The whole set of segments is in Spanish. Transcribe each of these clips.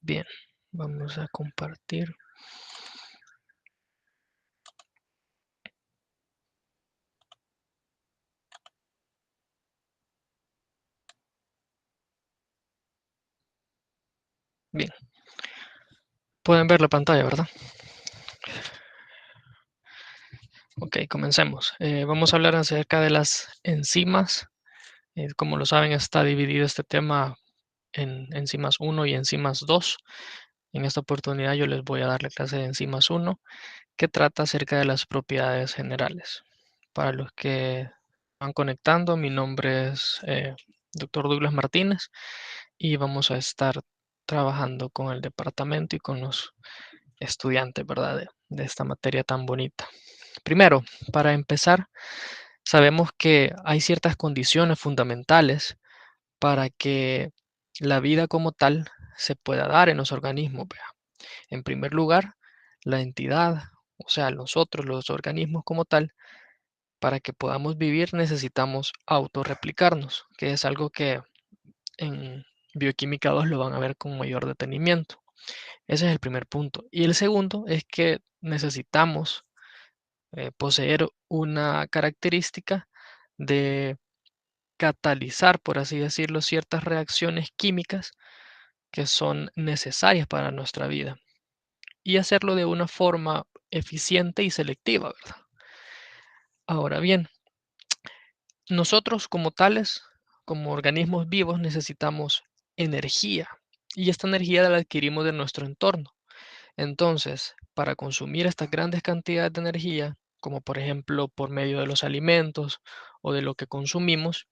Bien, vamos a compartir. Bien, pueden ver la pantalla, ¿verdad? Ok, comencemos. Vamos a hablar acerca de las enzimas. Como lo saben, está dividido este tema en enzimas 1 y enzimas 2. En esta oportunidad yo les voy a dar la clase de enzimas 1, que trata acerca de las propiedades generales. Para los que van conectando, mi nombre es Dr. Douglas Martínez y vamos a estar trabajando con el departamento y con los estudiantes, ¿verdad? De esta materia tan bonita. Primero, para empezar, sabemos que hay ciertas condiciones fundamentales para que la vida como tal se pueda dar en los organismos. Vea. En primer lugar, la entidad, o sea, nosotros, los organismos como tal, para que podamos vivir necesitamos autorreplicarnos, que es algo que en Bioquímica 2 lo van a ver con mayor detenimiento. Ese es el primer punto. Y el segundo es que necesitamos poseer una característica de catalizar, por así decirlo, ciertas reacciones químicas que son necesarias para nuestra vida y hacerlo de una forma eficiente y selectiva, ¿verdad? Ahora bien, nosotros como tales, como organismos vivos, necesitamos energía y esta energía la adquirimos de nuestro entorno. Entonces, para consumir estas grandes cantidades de energía, como por ejemplo por medio de los alimentos o de lo que consumimos,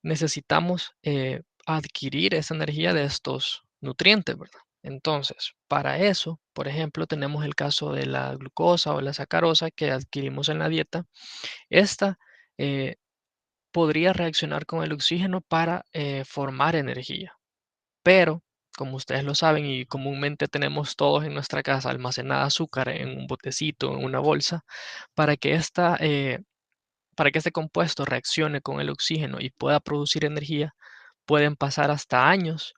necesitamos adquirir esa energía de estos nutrientes, ¿verdad? Entonces, para eso, por ejemplo, tenemos el caso de la glucosa o la sacarosa que adquirimos en la dieta. Esta eh, podría reaccionar con el oxígeno para formar energía. Pero, como ustedes lo saben y comúnmente tenemos todos en nuestra casa almacenada azúcar en un botecito, en una bolsa, para que para que este compuesto reaccione con el oxígeno y pueda producir energía, pueden pasar hasta años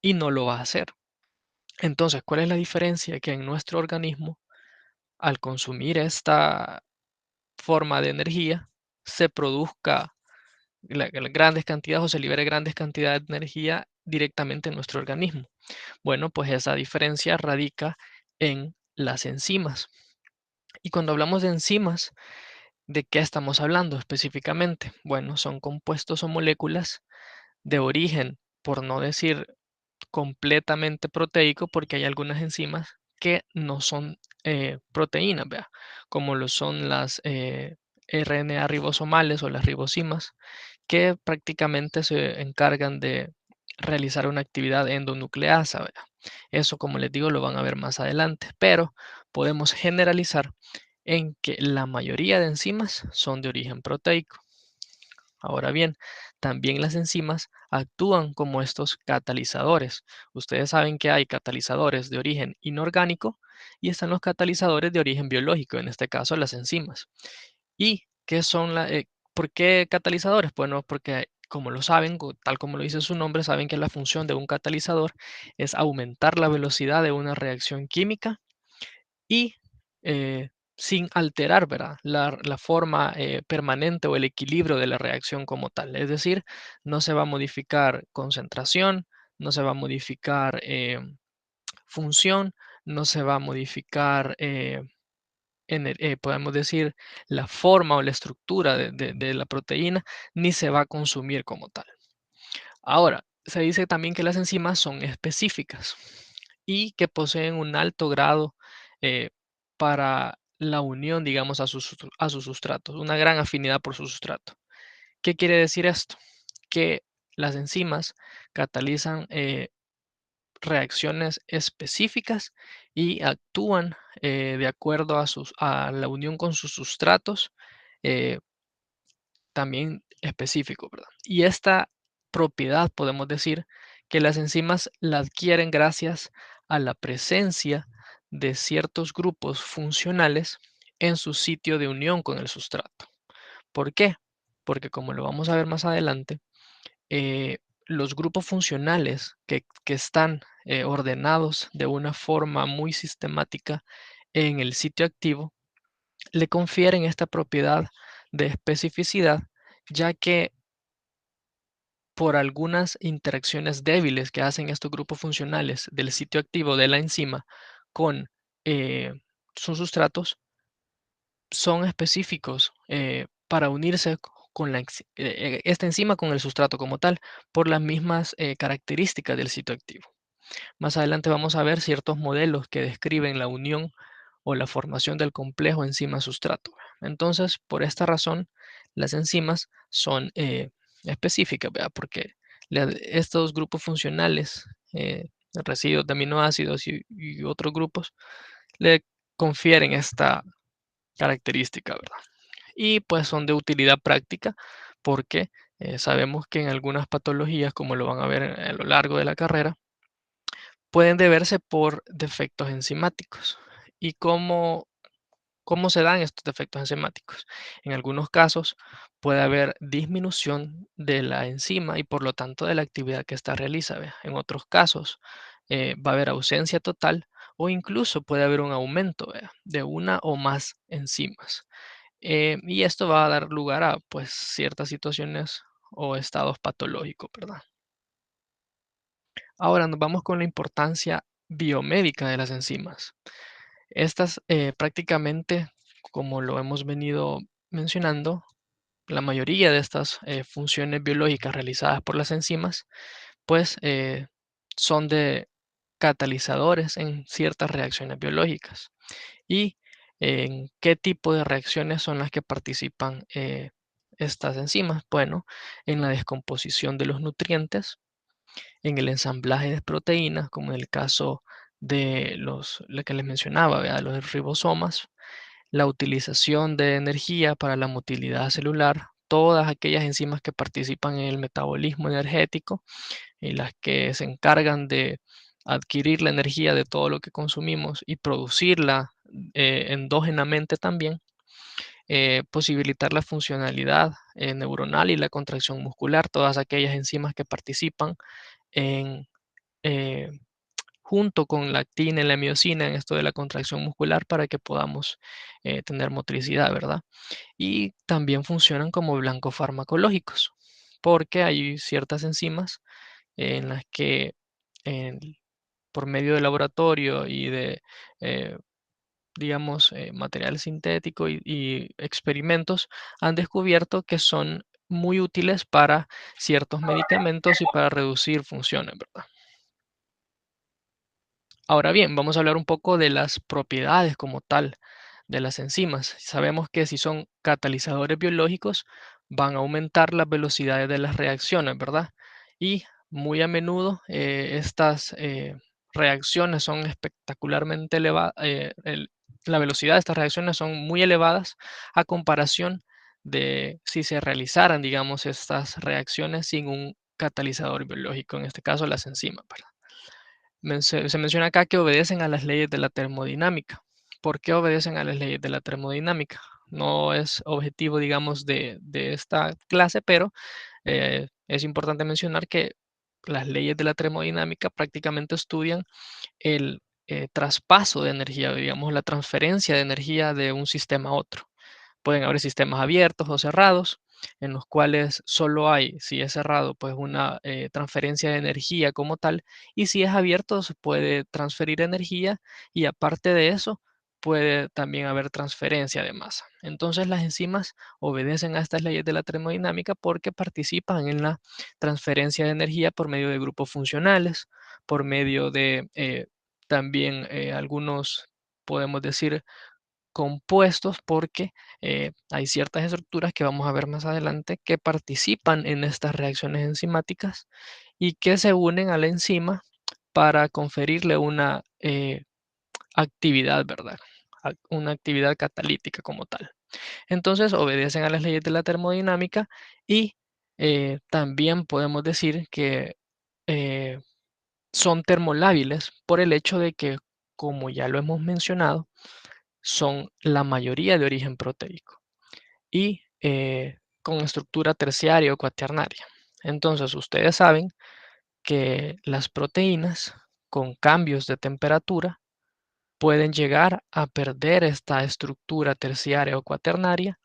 y no lo va a hacer. Entonces, ¿cuál es la diferencia? Que en nuestro organismo, al consumir esta forma de energía, se produzca grandes cantidades o se libere grandes cantidades de energía directamente en nuestro organismo. Bueno, pues esa diferencia radica en las enzimas. Y cuando hablamos de enzimas, ¿de qué estamos hablando específicamente? Bueno, son compuestos o moléculas de origen, por no decir completamente proteico, porque hay algunas enzimas que no son proteínas, vea, como lo son las RNA ribosomales o las ribosimas, que prácticamente se encargan de realizar una actividad endonucleasa, vea. Eso, como les digo, lo van a ver más adelante, pero podemos generalizar en que la mayoría de enzimas son de origen proteico. Ahora bien, también las enzimas actúan como estos catalizadores. Ustedes saben que hay catalizadores de origen inorgánico y están los catalizadores de origen biológico, en este caso las enzimas. ¿Y qué son por qué catalizadores? Bueno, porque como lo saben, tal como lo dice su nombre, saben que la función de un catalizador es aumentar la velocidad de una reacción química y sin alterar, ¿verdad? La forma permanente o el equilibrio de la reacción como tal. Es decir, no se va a modificar concentración, no se va a modificar función, no se va a modificar, podemos decir, la forma o la estructura de la proteína, ni se va a consumir como tal. Ahora, se dice también que las enzimas son específicas y que poseen un alto grado eh, para la unión, digamos, a sus sustratos, una gran afinidad por su sustrato. ¿Qué quiere decir esto? Que las enzimas catalizan reacciones específicas y actúan de acuerdo a la unión con sus sustratos eh, también específico, ¿verdad? Y esta propiedad podemos decir que las enzimas la adquieren gracias a la presencia de ciertos grupos funcionales en su sitio de unión con el sustrato. ¿Por qué? Porque como lo vamos a ver más adelante, eh, los grupos funcionales que están ordenados de una forma muy sistemática en el sitio activo le confieren esta propiedad de especificidad, ya que por algunas interacciones débiles que hacen estos grupos funcionales del sitio activo de la enzima con eh, sus sustratos, son específicos para unirse con esta enzima con el sustrato como tal, por las mismas características del sitio activo. Más adelante vamos a ver ciertos modelos que describen la unión o la formación del complejo enzima-sustrato. Entonces, por esta razón, las enzimas son específicas, ¿verdad? Porque estos grupos funcionales, residuos de aminoácidos y otros grupos, le confieren esta característica, ¿verdad? Y pues son de utilidad práctica porque sabemos que en algunas patologías, como lo van a ver a lo largo de la carrera, pueden deberse por defectos enzimáticos. ¿Y cómo se dan estos defectos enzimáticos? En algunos casos puede haber disminución de la enzima y por lo tanto de la actividad que ésta realiza. ¿Ve? En otros casos va a haber ausencia total o incluso puede haber un aumento, ¿ve? De una o más enzimas. Y esto va a dar lugar a pues ciertas situaciones o estados patológicos, ¿verdad? Ahora nos vamos con la importancia biomédica de las enzimas. Estas prácticamente, como lo hemos venido mencionando, la mayoría de estas funciones biológicas realizadas por las enzimas, pues son de catalizadores en ciertas reacciones biológicas. ¿Y en qué tipo de reacciones son las que participan estas enzimas? Bueno, en la descomposición de los nutrientes, en el ensamblaje de proteínas, como en el caso de lo que les mencionaba, ¿verdad? Los ribosomas, la utilización de energía para la motilidad celular, todas aquellas enzimas que participan en el metabolismo energético y las que se encargan de adquirir la energía de todo lo que consumimos y producirla endógenamente también, posibilitar la funcionalidad neuronal y la contracción muscular, todas aquellas enzimas que participan en eh, junto con la actina y la miocina en esto de la contracción muscular para que podamos tener motricidad, ¿verdad? Y también funcionan como blancos farmacológicos, porque hay ciertas enzimas en las que en- por medio de laboratorio y de, eh, digamos, material sintético y experimentos han descubierto que son muy útiles para ciertos medicamentos y para reducir funciones, ¿verdad? Ahora bien, vamos a hablar un poco de las propiedades como tal de las enzimas. Sabemos que si son catalizadores biológicos, van a aumentar las velocidades de las reacciones, ¿verdad? Y muy a menudo estas reacciones son espectacularmente elevadas, la velocidad de estas reacciones son muy elevadas a comparación de si se realizaran, digamos, estas reacciones sin un catalizador biológico, en este caso las enzimas, ¿verdad? Se menciona acá que obedecen a las leyes de la termodinámica. ¿Por qué obedecen a las leyes de la termodinámica? No es objetivo, digamos, de esta clase, pero es importante mencionar que las leyes de la termodinámica prácticamente estudian el traspaso de energía, digamos, la transferencia de energía de un sistema a otro. Pueden haber sistemas abiertos o cerrados, en los cuales solo hay, si es cerrado, pues una transferencia de energía como tal, y si es abierto, se puede transferir energía y aparte de eso, puede también haber transferencia de masa. Entonces las enzimas obedecen a estas leyes de la termodinámica porque participan en la transferencia de energía por medio de grupos funcionales, por medio de también algunos, podemos decir, compuestos porque hay ciertas estructuras que vamos a ver más adelante que participan en estas reacciones enzimáticas y que se unen a la enzima para conferirle una actividad, ¿verdad? Una actividad catalítica como tal. Entonces obedecen a las leyes de la termodinámica y también podemos decir que eh, son termolábiles por el hecho de que, como ya lo hemos mencionado, son la mayoría de origen proteico y con estructura terciaria o cuaternaria. Entonces, ustedes saben que las proteínas con cambios de temperatura pueden llegar a perder esta estructura terciaria o cuaternaria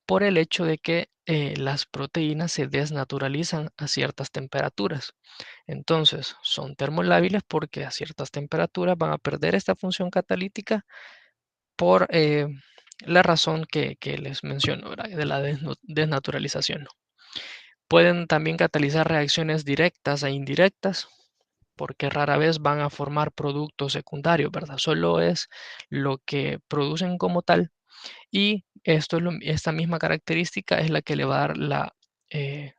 por el hecho de que las proteínas se desnaturalizan a ciertas temperaturas. Entonces, son termolábiles porque a ciertas temperaturas van a perder esta función catalítica por la razón que les menciono, ¿verdad? De la desnaturalización. Pueden también catalizar reacciones directas e indirectas, porque rara vez van a formar productos secundarios, ¿verdad? Solo es lo que producen como tal, y esta misma característica es la que le va a dar eh,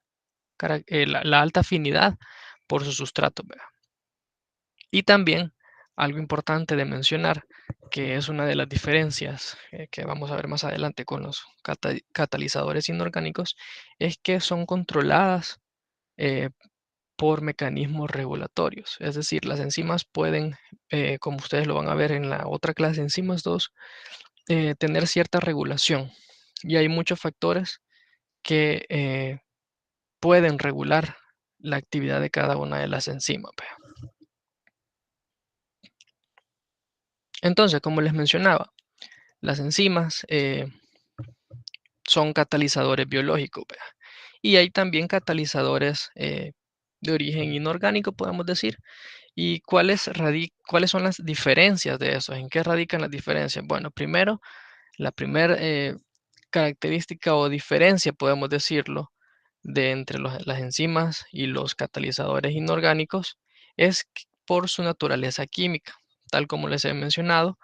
la alta afinidad por su sustrato, ¿verdad? Y también algo importante de mencionar, que es una de las diferencias que vamos a ver más adelante con los catalizadores inorgánicos, es que son controladas eh, por mecanismos regulatorios. Es decir, las enzimas pueden, como ustedes lo van a ver en la otra clase, enzimas 2, tener cierta regulación. Y hay muchos factores que pueden regular la actividad de cada una de las enzimas. Vea. Entonces, como les mencionaba, las enzimas son catalizadores biológicos. Vea. Y hay también catalizadores de origen inorgánico, podemos decir. ¿Y cuáles son las diferencias de eso? ¿En qué radican las diferencias? Bueno, primero, la primera característica o diferencia, podemos decirlo, de entre las enzimas y los catalizadores inorgánicos es por su naturaleza química. Tal como les he mencionado,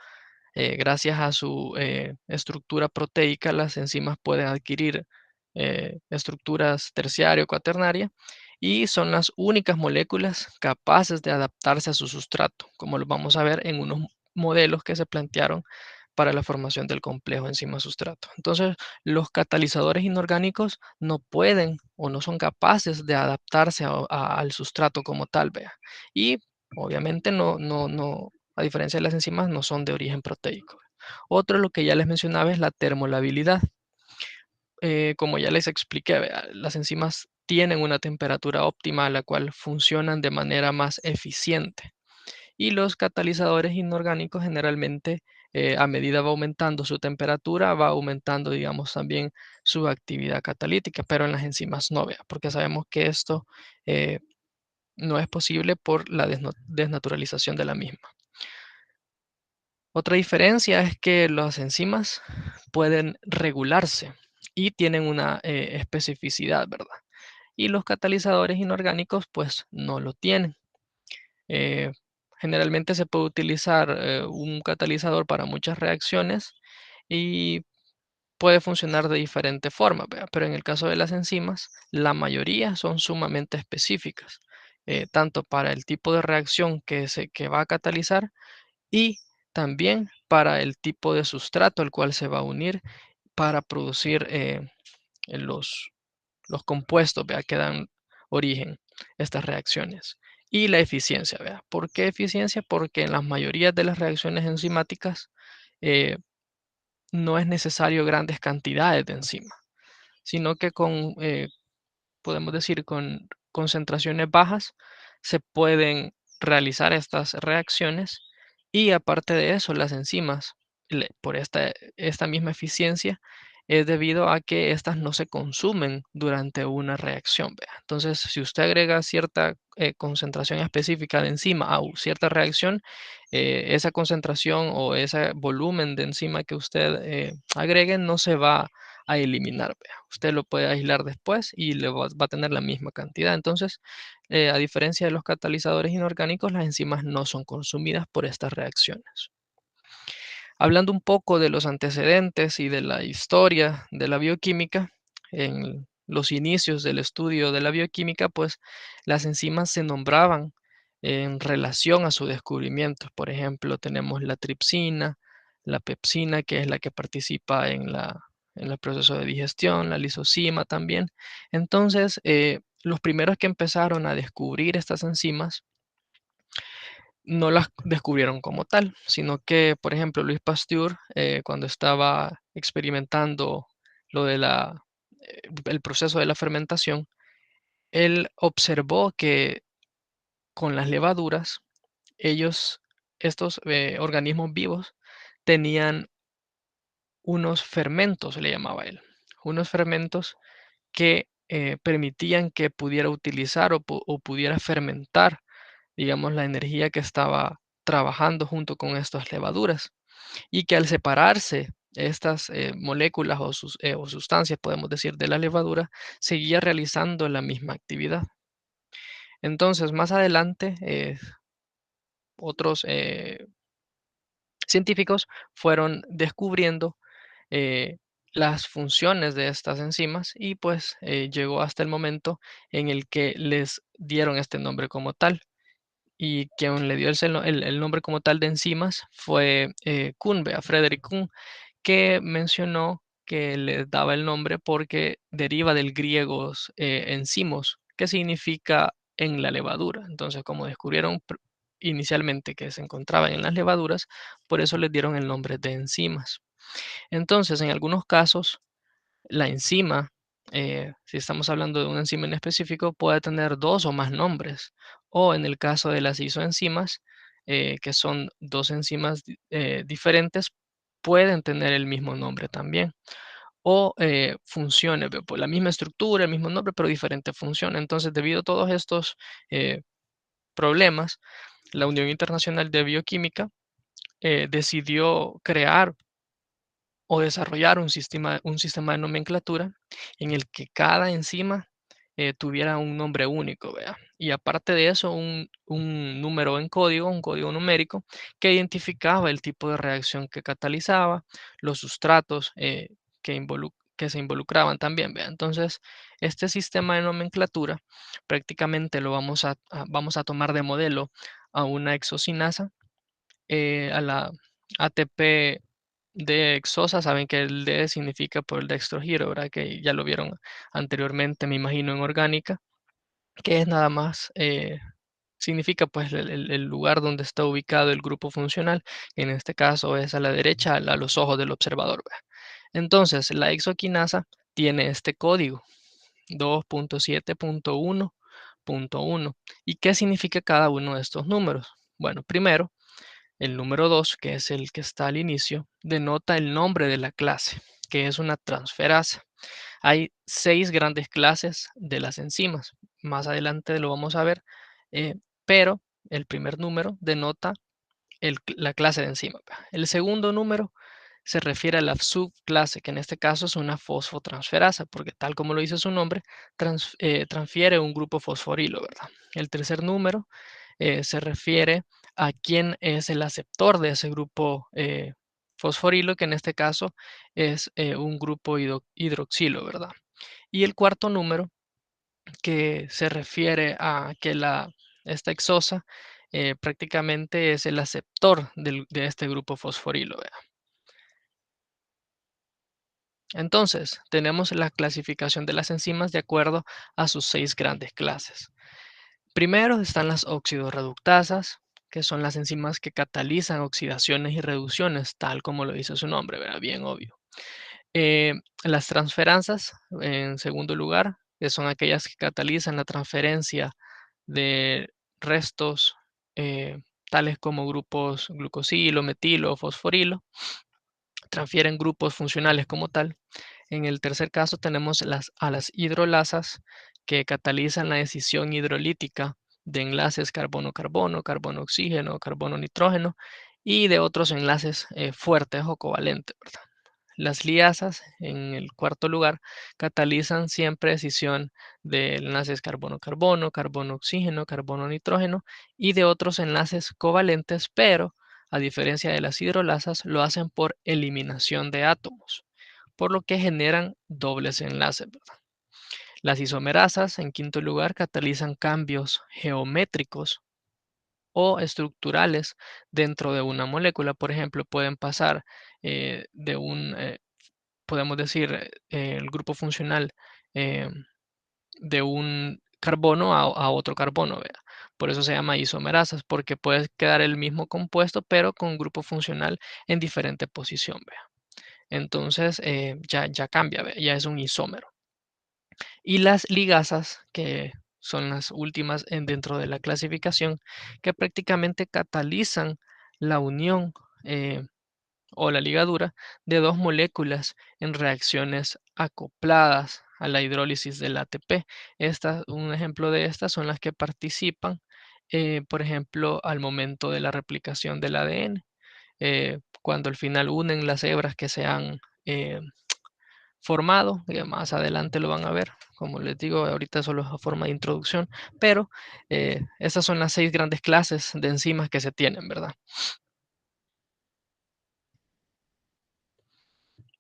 gracias a su estructura proteica, las enzimas pueden adquirir estructuras terciaria o cuaternaria y son las únicas moléculas capaces de adaptarse a su sustrato, como lo vamos a ver en unos modelos que se plantearon para la formación del complejo enzima-sustrato. Entonces, los catalizadores inorgánicos no pueden o no son capaces de adaptarse al sustrato como tal, vea. Y obviamente a diferencia de las enzimas, no son de origen proteico. Otro, lo que ya les mencionaba, es la termolabilidad. Como ya les expliqué, vea, las enzimas tienen una temperatura óptima a la cual funcionan de manera más eficiente. Y los catalizadores inorgánicos generalmente, a medida va aumentando su temperatura, va aumentando, digamos, también su actividad catalítica, pero en las enzimas no, vea, porque sabemos que esto no es posible por la desnaturalización de la misma. Otra diferencia es que las enzimas pueden regularse y tienen una especificidad, ¿verdad? Y los catalizadores inorgánicos pues no lo tienen. Eh, Generalmente se puede utilizar un catalizador para muchas reacciones y puede funcionar de diferente forma, ¿verdad? Pero en el caso de las enzimas, la mayoría son sumamente específicas, tanto para el tipo de reacción que va a catalizar y también para el tipo de sustrato al cual se va a unir para producir los, los compuestos, ¿vea? Que dan origen a estas reacciones. Y la eficiencia, ¿vea? ¿Por qué eficiencia? Porque en la mayoría de las reacciones enzimáticas eh, no es necesario grandes cantidades de enzima, sino que podemos decir, con concentraciones bajas se pueden realizar estas reacciones y aparte de eso, las enzimas, por esta misma eficiencia, es debido a que estas no se consumen durante una reacción. ¿Vea? Entonces, si usted agrega cierta concentración específica de enzima a cierta reacción, esa concentración o ese volumen de enzima que usted agregue no se va a eliminar. Vea. Usted lo puede aislar después y va a tener la misma cantidad. Entonces, a diferencia de los catalizadores inorgánicos, las enzimas no son consumidas por estas reacciones. Hablando un poco de los antecedentes y de la historia de la bioquímica, en los inicios del estudio de la bioquímica, pues las enzimas se nombraban en relación a su descubrimiento. Por ejemplo, tenemos la tripsina, la pepsina, que es la que participa en el proceso de digestión, la lisozima también. Entonces, los primeros que empezaron a descubrir estas enzimas no las descubrieron como tal, sino que, por ejemplo, Louis Pasteur, cuando estaba experimentando lo de el proceso de la fermentación, él observó que con las levaduras, ellos, estos organismos vivos, tenían unos fermentos, le llamaba él, unos fermentos que permitían que pudiera utilizar o pudiera fermentar, digamos, la energía que estaba trabajando junto con estas levaduras y que al separarse estas moléculas o sustancias, podemos decir, de la levadura, seguía realizando la misma actividad. Entonces, más adelante, otros científicos fueron descubriendo eh, las funciones de estas enzimas y pues llegó hasta el momento en el que les dieron este nombre como tal. Y quien le dio el nombre como tal de enzimas fue Kuhn, vea, Frederick Kuhn, que mencionó que les daba el nombre porque deriva del griego enzimos, que significa en la levadura. Entonces, como descubrieron inicialmente que se encontraban en las levaduras, por eso les dieron el nombre de enzimas. Entonces, en algunos casos, la enzima, si estamos hablando de una enzima en específico, puede tener dos o más nombres. O en el caso de las isoenzimas, que son dos enzimas diferentes, pueden tener el mismo nombre también. O funciones, por la misma estructura, el mismo nombre, pero diferente función. Entonces, debido a todos estos problemas, la Unión Internacional de Bioquímica decidió crear o desarrollar un sistema de nomenclatura en el que cada enzima tuviera un nombre único, ¿vea? Y aparte de eso, un número en código, un código numérico, que identificaba el tipo de reacción que catalizaba, los sustratos que se involucraban también, ¿vea? Entonces, este sistema de nomenclatura prácticamente lo vamos a tomar de modelo a una exocinasa, a la ATP de exosa, saben que el D significa por el dextrogiro, ¿verdad? Que ya lo vieron anteriormente, me imagino, en orgánica, que es nada más, significa pues el lugar donde está ubicado el grupo funcional, que en este caso es a la derecha, a los ojos del observador, ¿verdad? Entonces, la exoquinasa tiene este código 2.7.1.1. ¿Y qué significa cada uno de estos números? Bueno, primero, el número 2, que es el que está al inicio, denota el nombre de la clase, que es una transferasa. Hay 6 grandes clases de las enzimas. Más adelante lo vamos a ver, eh, pero el primer número denota la clase de enzima. El segundo número se refiere a la subclase, que en este caso es una fosfotransferasa, porque tal como lo dice su nombre, transfiere un grupo fosforilo, ¿verdad? El tercer número se refiere a quién es el aceptor de ese grupo fosforilo, que en este caso es un grupo hidroxilo, ¿verdad? Y el cuarto número que se refiere a que esta exosa prácticamente es el aceptor de este grupo fosforilo, ¿verdad? Entonces, tenemos la clasificación de las enzimas de acuerdo a sus 6 grandes clases. Primero están las oxidorreductasas, que son las enzimas que catalizan oxidaciones y reducciones, tal como lo dice su nombre, ¿verdad? Bien obvio. Las transferansas, en segundo lugar, que son aquellas que catalizan la transferencia de restos tales como grupos glucosilo, metilo, fosforilo, transfieren grupos funcionales como tal. En el tercer caso tenemos a las hidrolasas que catalizan la escisión hidrolítica de enlaces carbono-carbono, carbono-oxígeno, carbono-nitrógeno y de otros enlaces fuertes o covalentes, ¿verdad? Las liasas, en el cuarto lugar, catalizan siempre escisión de enlaces carbono-carbono, carbono-oxígeno, carbono-nitrógeno y de otros enlaces covalentes, pero a diferencia de las hidrolasas, lo hacen por eliminación de átomos, por lo que generan dobles enlaces, ¿verdad? Las isomerasas, en quinto lugar, catalizan cambios geométricos o estructurales dentro de una molécula. Por ejemplo, pueden pasar de podemos decir, el grupo funcional eh, de un carbono a otro carbono, ¿vea? Por eso se llama isomerasas, porque puede quedar el mismo compuesto, pero con grupo funcional en diferente posición, ¿vea? Entonces ya cambia, ¿vea? Ya es un isómero. Y las ligasas, que son las últimas dentro de la clasificación, que prácticamente catalizan la unión o la ligadura de dos moléculas en reacciones acopladas a la hidrólisis del ATP. Un ejemplo de estas son las que participan, por ejemplo, al momento de la replicación del ADN, cuando al final unen las hebras que se han formado, que más adelante lo van a ver. Como les digo, ahorita solo es a forma de introducción, pero estas son las 6 grandes clases de enzimas que se tienen, ¿verdad?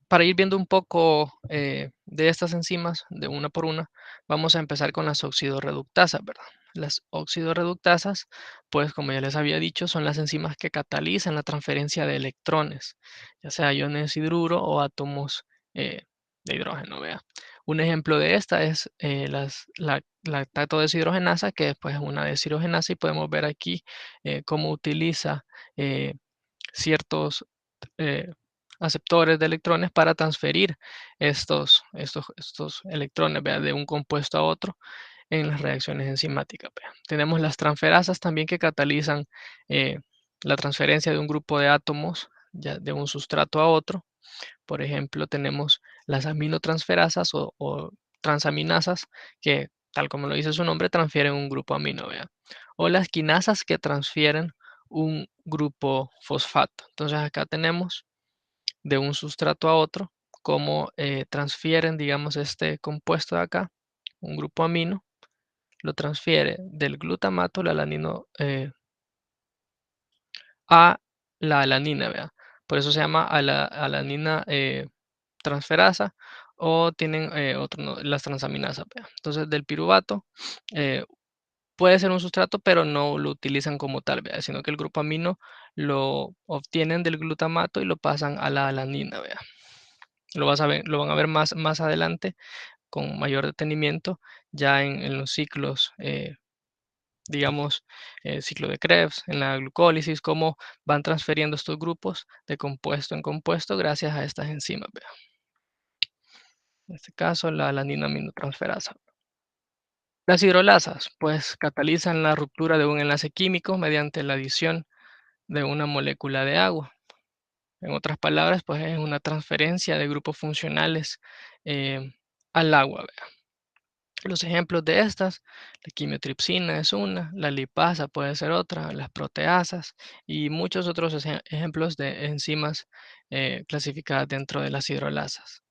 Para ir viendo un poco de estas enzimas, de una por una, vamos a empezar con las oxidorreductasas, ¿verdad? Las oxidorreductasas, pues como ya les había dicho, son las enzimas que catalizan la transferencia de electrones, ya sea iones hidruro o átomos de hidrógeno, ¿vea? Un ejemplo de esta es la lactato deshidrogenasa, que pues, es una deshidrogenasa, y podemos ver aquí cómo utiliza eh, ciertos eh, aceptores de electrones para transferir estos electrones, ¿vea? De un compuesto a otro en las reacciones enzimáticas, ¿vea? Tenemos las transferasas también que catalizan eh, la transferencia de un grupo de átomos ya de un sustrato a otro. Por ejemplo, tenemos las aminotransferasas o transaminasas que, tal como lo dice su nombre, transfieren un grupo amino, ¿vea? O las quinasas que transfieren un grupo fosfato. Entonces acá tenemos de un sustrato a otro cómo transfieren, digamos, este compuesto de acá, un grupo amino, lo transfiere del glutamato, la alanino, a la alanina, ¿vea? Por eso se llama alanina transferasa, o tienen las transaminasas, ¿vea? Entonces, del piruvato eh, puede ser un sustrato, pero no lo utilizan como tal, ¿vea? Sino que el grupo amino lo obtienen del glutamato y lo pasan a la alanina, ¿vea? Lo van a ver más adelante con mayor detenimiento ya en los ciclos, digamos, ciclo de Krebs, en la glucólisis, cómo van transfiriendo estos grupos de compuesto en compuesto gracias a estas enzimas, ¿vea? En este caso, la alanina aminotransferasa. Las hidrolasas, pues, catalizan la ruptura de un enlace químico mediante la adición de una molécula de agua. En otras palabras, pues, es una transferencia de grupos funcionales al agua, ¿vea? Los ejemplos de estas, la quimiotripsina es una, la lipasa puede ser otra, las proteasas y muchos otros ejemplos de enzimas clasificadas dentro de las hidrolasas.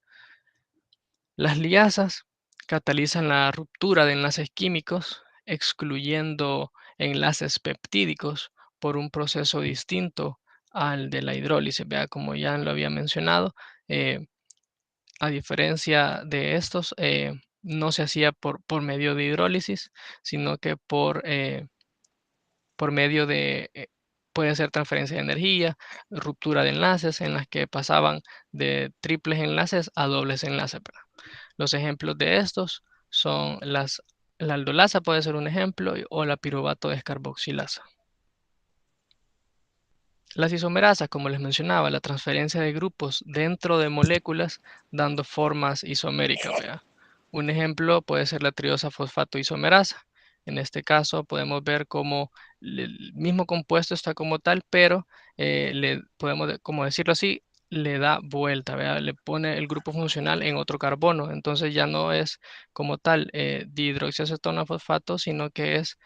Las liasas catalizan la ruptura de enlaces químicos, excluyendo enlaces peptídicos por un proceso distinto al de la hidrólisis. Vea, como ya lo había mencionado, eh, a diferencia de estos, no se hacía por medio de hidrólisis, sino que por medio de, puede ser transferencia de energía, ruptura de enlaces en las que pasaban de triples enlaces a dobles enlaces, ¿verdad? Los ejemplos de estos son la aldolasa puede ser un ejemplo, o la piruvato descarboxilasa. Las isomerasas, como les mencionaba, la transferencia de grupos dentro de moléculas dando formas isoméricas, ¿vea? Un ejemplo puede ser la triosa fosfato isomerasa. En este caso podemos ver cómo el mismo compuesto está como tal, pero le podemos, como decirlo así, le da vuelta, ¿vea? Le pone el grupo funcional en otro carbono. Entonces ya no es como tal dihidroxiacetona fosfato, sino que es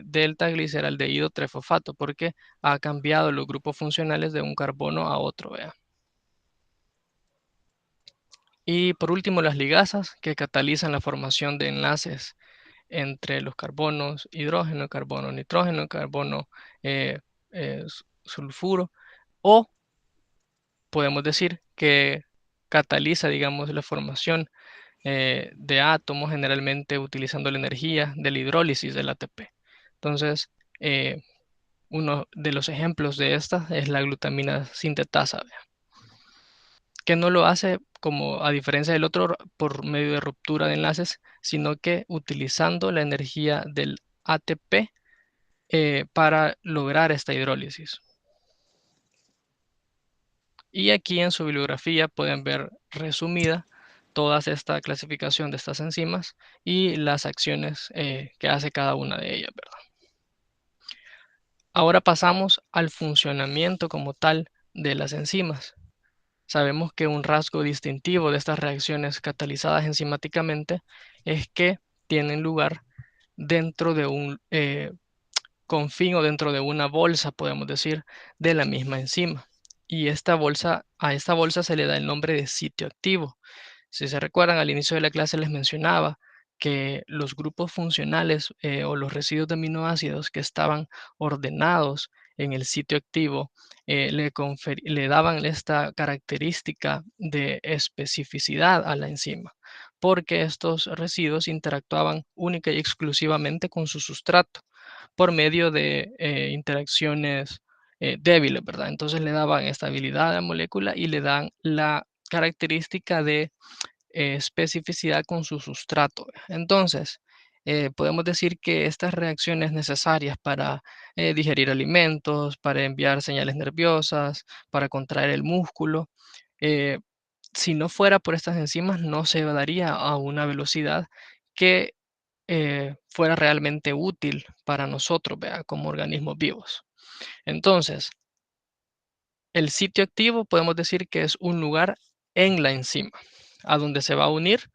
delta gliceraldehído trefosfato, porque ha cambiado los grupos funcionales de un carbono a otro, ¿vea? Y por último, las ligasas que catalizan la formación de enlaces entre los carbonos hidrógeno, carbono nitrógeno, carbono sulfuro, o podemos decir que cataliza, digamos, la formación de átomos, generalmente utilizando la energía de la hidrólisis del ATP. Entonces, uno de los ejemplos de esta es la glutamina sintetasa, ¿vea? Que no lo hace como a diferencia del otro por medio de ruptura de enlaces, sino que utilizando la energía del ATP para lograr esta hidrólisis. Y aquí en su bibliografía pueden ver resumida toda esta clasificación de estas enzimas y las acciones que hace cada una de ellas, ¿verdad? Ahora pasamos al funcionamiento como tal de las enzimas. Sabemos que un rasgo distintivo de estas reacciones catalizadas enzimáticamente es que tienen lugar dentro de un confín o dentro de una bolsa, podemos decir, de la misma enzima. Y a esta bolsa se le da el nombre de sitio activo. Si se recuerdan, al inicio de la clase les mencionaba que los grupos funcionales o los residuos de aminoácidos que estaban ordenados en el sitio activo le daban esta característica de especificidad a la enzima, porque estos residuos interactuaban única y exclusivamente con su sustrato por medio de interacciones débiles, ¿verdad? Entonces le daban estabilidad a la molécula y le dan la característica de especificidad con su sustrato. Entonces, podemos decir que estas reacciones necesarias para digerir alimentos, para enviar señales nerviosas, para contraer el músculo, eh, si no fuera por estas enzimas, no se daría a una velocidad que fuera realmente útil para nosotros, ¿vea? Como organismos vivos. Entonces, el sitio activo podemos decir que es un lugar en la enzima, a donde se va a unir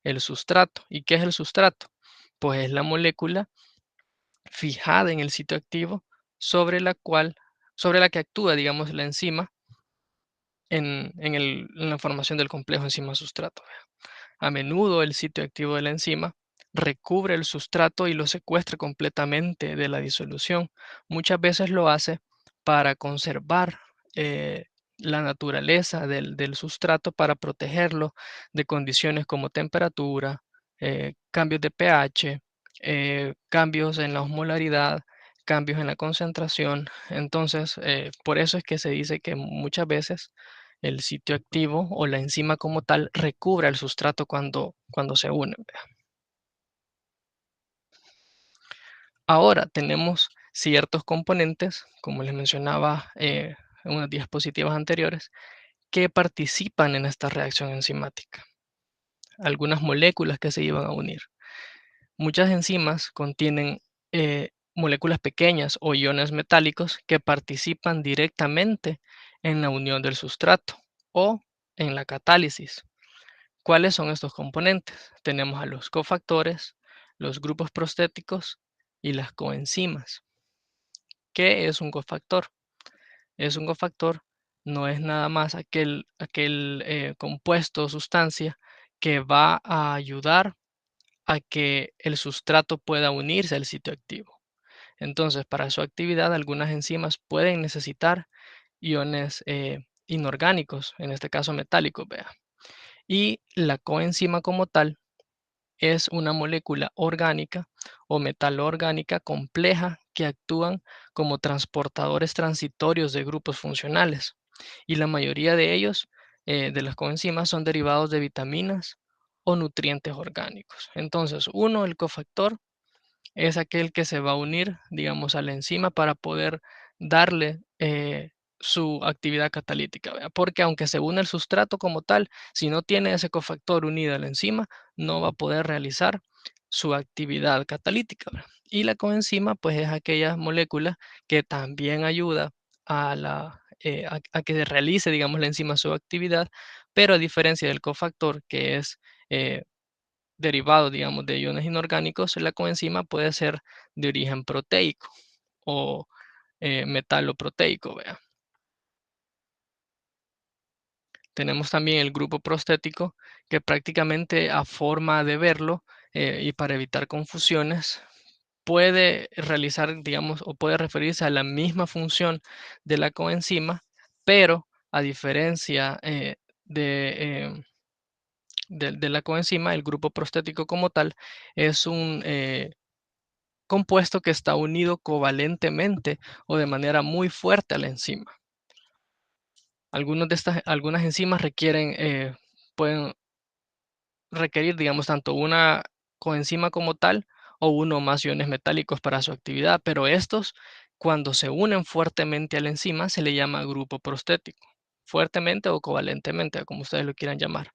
el sustrato. ¿Y qué es el sustrato? Pues es la molécula fijada en el sitio activo sobre la que actúa, digamos, la enzima en la formación del complejo enzima-sustrato. A menudo el sitio activo de la enzima recubre el sustrato y lo secuestra completamente de la disolución. Muchas veces lo hace para conservar la naturaleza del sustrato, para protegerlo de condiciones como temperatura, cambios de pH, cambios en la osmolaridad, cambios en la concentración. Entonces, por eso es que se dice que muchas veces el sitio activo o la enzima como tal recubre el sustrato cuando se unen. Ahora tenemos ciertos componentes, como les mencionaba en unas diapositivas anteriores, que participan en esta reacción enzimática. Algunas moléculas que se iban a unir. Muchas enzimas contienen moléculas pequeñas o iones metálicos que participan directamente en la unión del sustrato o en la catálisis. ¿Cuáles son estos componentes? Tenemos a los cofactores, los grupos prostéticos y las coenzimas. ¿Qué es un cofactor? Es un cofactor, no es nada más aquel compuesto o sustancia que va a ayudar a que el sustrato pueda unirse al sitio activo. Entonces, para su actividad, algunas enzimas pueden necesitar iones inorgánicos, en este caso metálicos, vea. Y la coenzima como tal es una molécula orgánica o metalorgánica compleja que actúan como transportadores transitorios de grupos funcionales. Y la mayoría de ellos, de las coenzimas, son derivados de vitaminas o nutrientes orgánicos. Entonces, uno, el cofactor, es aquel que se va a unir, digamos, a la enzima para poder darle su actividad catalítica, ¿verdad? Porque aunque se une el sustrato como tal, si no tiene ese cofactor unido a la enzima, no va a poder realizar su actividad catalítica, ¿verdad? Y la coenzima, pues es aquella molécula que también ayuda a que realice, digamos, la enzima su actividad, pero a diferencia del cofactor, que es derivado, digamos, de iones inorgánicos, la coenzima puede ser de origen proteico o metaloproteico, vea. Tenemos también el grupo prostético, que prácticamente a forma de verlo y para evitar confusiones, puede realizar, digamos, o puede referirse a la misma función de la coenzima, pero a diferencia de la coenzima, el grupo prostético como tal es un compuesto que está unido covalentemente o de manera muy fuerte a la enzima. Algunas enzimas pueden requerir, digamos, tanto una coenzima como tal o uno o más iones metálicos para su actividad, pero estos, cuando se unen fuertemente a la enzima, se le llama grupo prostético, fuertemente o covalentemente, como ustedes lo quieran llamar.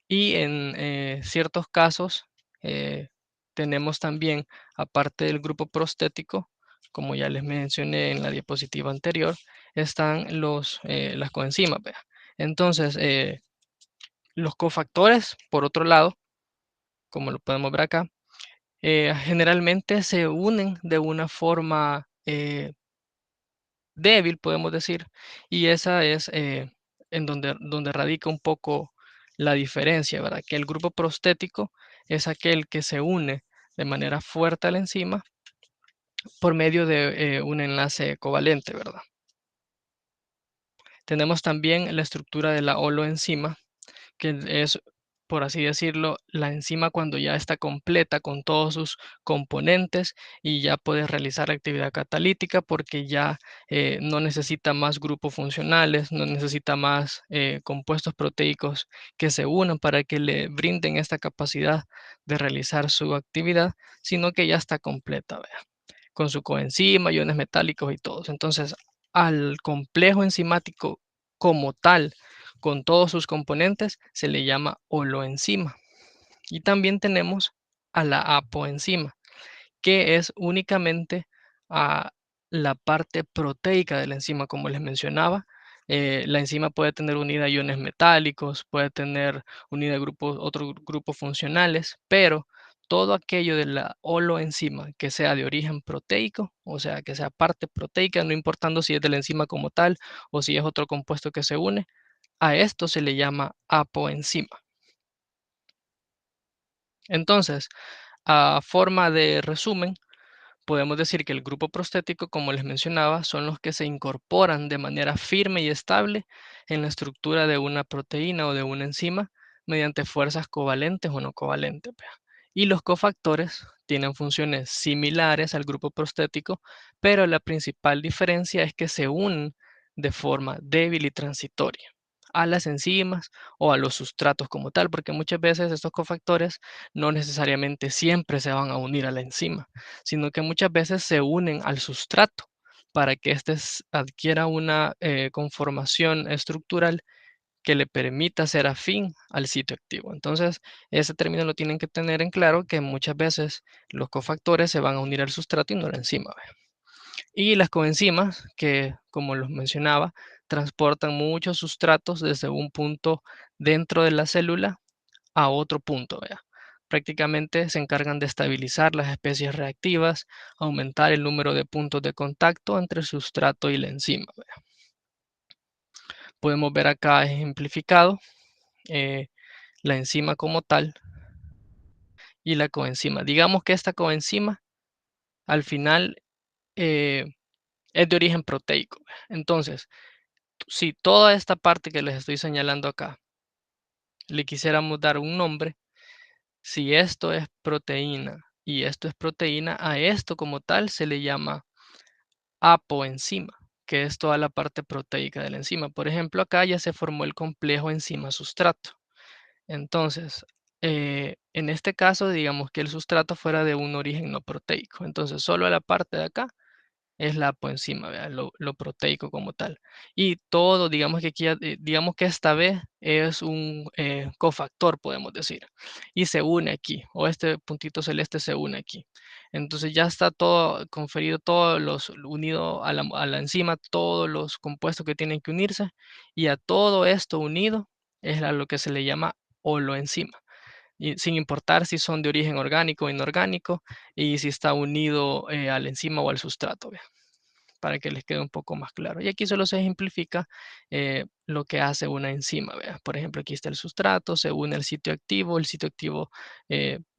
Y en ciertos casos tenemos también, aparte del grupo prostético, como ya les mencioné en la diapositiva anterior, están las coenzimas, vea. Entonces, los cofactores, por otro lado, como lo podemos ver acá, generalmente se unen de una forma débil, podemos decir, y esa es en donde radica un poco la diferencia, ¿verdad? Que el grupo prostético es aquel que se une de manera fuerte a la enzima por medio de un enlace covalente, ¿verdad? Tenemos también la estructura de la holoenzima, que es, por así decirlo, la enzima cuando ya está completa con todos sus componentes y ya puede realizar actividad catalítica porque ya no necesita más grupos funcionales, no necesita más compuestos proteicos que se unan para que le brinden esta capacidad de realizar su actividad, sino que ya está completa, vea, con su coenzima, iones metálicos y todos. Entonces, al complejo enzimático como tal, con todos sus componentes, se le llama holoenzima. Y también tenemos a la apoenzima, que es únicamente a la parte proteica de la enzima, como les mencionaba. La enzima puede tener unida iones metálicos, puede tener unida otros grupos funcionales, pero todo aquello de la holoenzima que sea de origen proteico, o sea, que sea parte proteica, no importando si es de la enzima como tal o si es otro compuesto que se une, a esto se le llama apoenzima. Entonces, a forma de resumen, podemos decir que el grupo prostético, como les mencionaba, son los que se incorporan de manera firme y estable en la estructura de una proteína o de una enzima mediante fuerzas covalentes o no covalentes, vea. Y los cofactores tienen funciones similares al grupo prostético, pero la principal diferencia es que se unen de forma débil y transitoria a las enzimas o a los sustratos como tal, porque muchas veces estos cofactores no necesariamente siempre se van a unir a la enzima, sino que muchas veces se unen al sustrato para que éste adquiera una conformación estructural que le permita ser afín al sitio activo. Entonces, ese término lo tienen que tener en claro que muchas veces los cofactores se van a unir al sustrato y no a la enzima. ¿Ve? Y las coenzimas, que como los mencionaba, transportan muchos sustratos desde un punto dentro de la célula a otro punto, vea. Prácticamente se encargan de estabilizar las especies reactivas, aumentar el número de puntos de contacto entre el sustrato y la enzima, vea. Podemos ver acá ejemplificado eh, la enzima como tal y la coenzima. Digamos que esta coenzima al final eh, es de origen proteico. Vea. Entonces, si toda esta parte que les estoy señalando acá le quisiéramos dar un nombre, si esto es proteína y esto es proteína, a esto como tal se le llama apoenzima, que es toda la parte proteica de la enzima. Por ejemplo, acá ya se formó el complejo enzima-sustrato. Entonces, en este caso, digamos que el sustrato fuera de un origen no proteico. Entonces, solo la parte de acá es la apoenzima, ¿vea? Lo proteico como tal. Y todo, digamos que aquí, digamos que esta vez es un cofactor, podemos decir, y se une aquí, o este puntito celeste se une aquí. Entonces ya está todo conferido, unido a la enzima, todos los compuestos que tienen que unirse, y a todo esto unido es a lo que se le llama holoenzima. Y sin importar si son de origen orgánico o inorgánico, y si está unido al enzima o al sustrato, ¿vea? Para que les quede un poco más claro. Y aquí solo se ejemplifica lo que hace una enzima. ¿Vea? Por ejemplo, aquí está el sustrato, se une al sitio activo, el sitio activo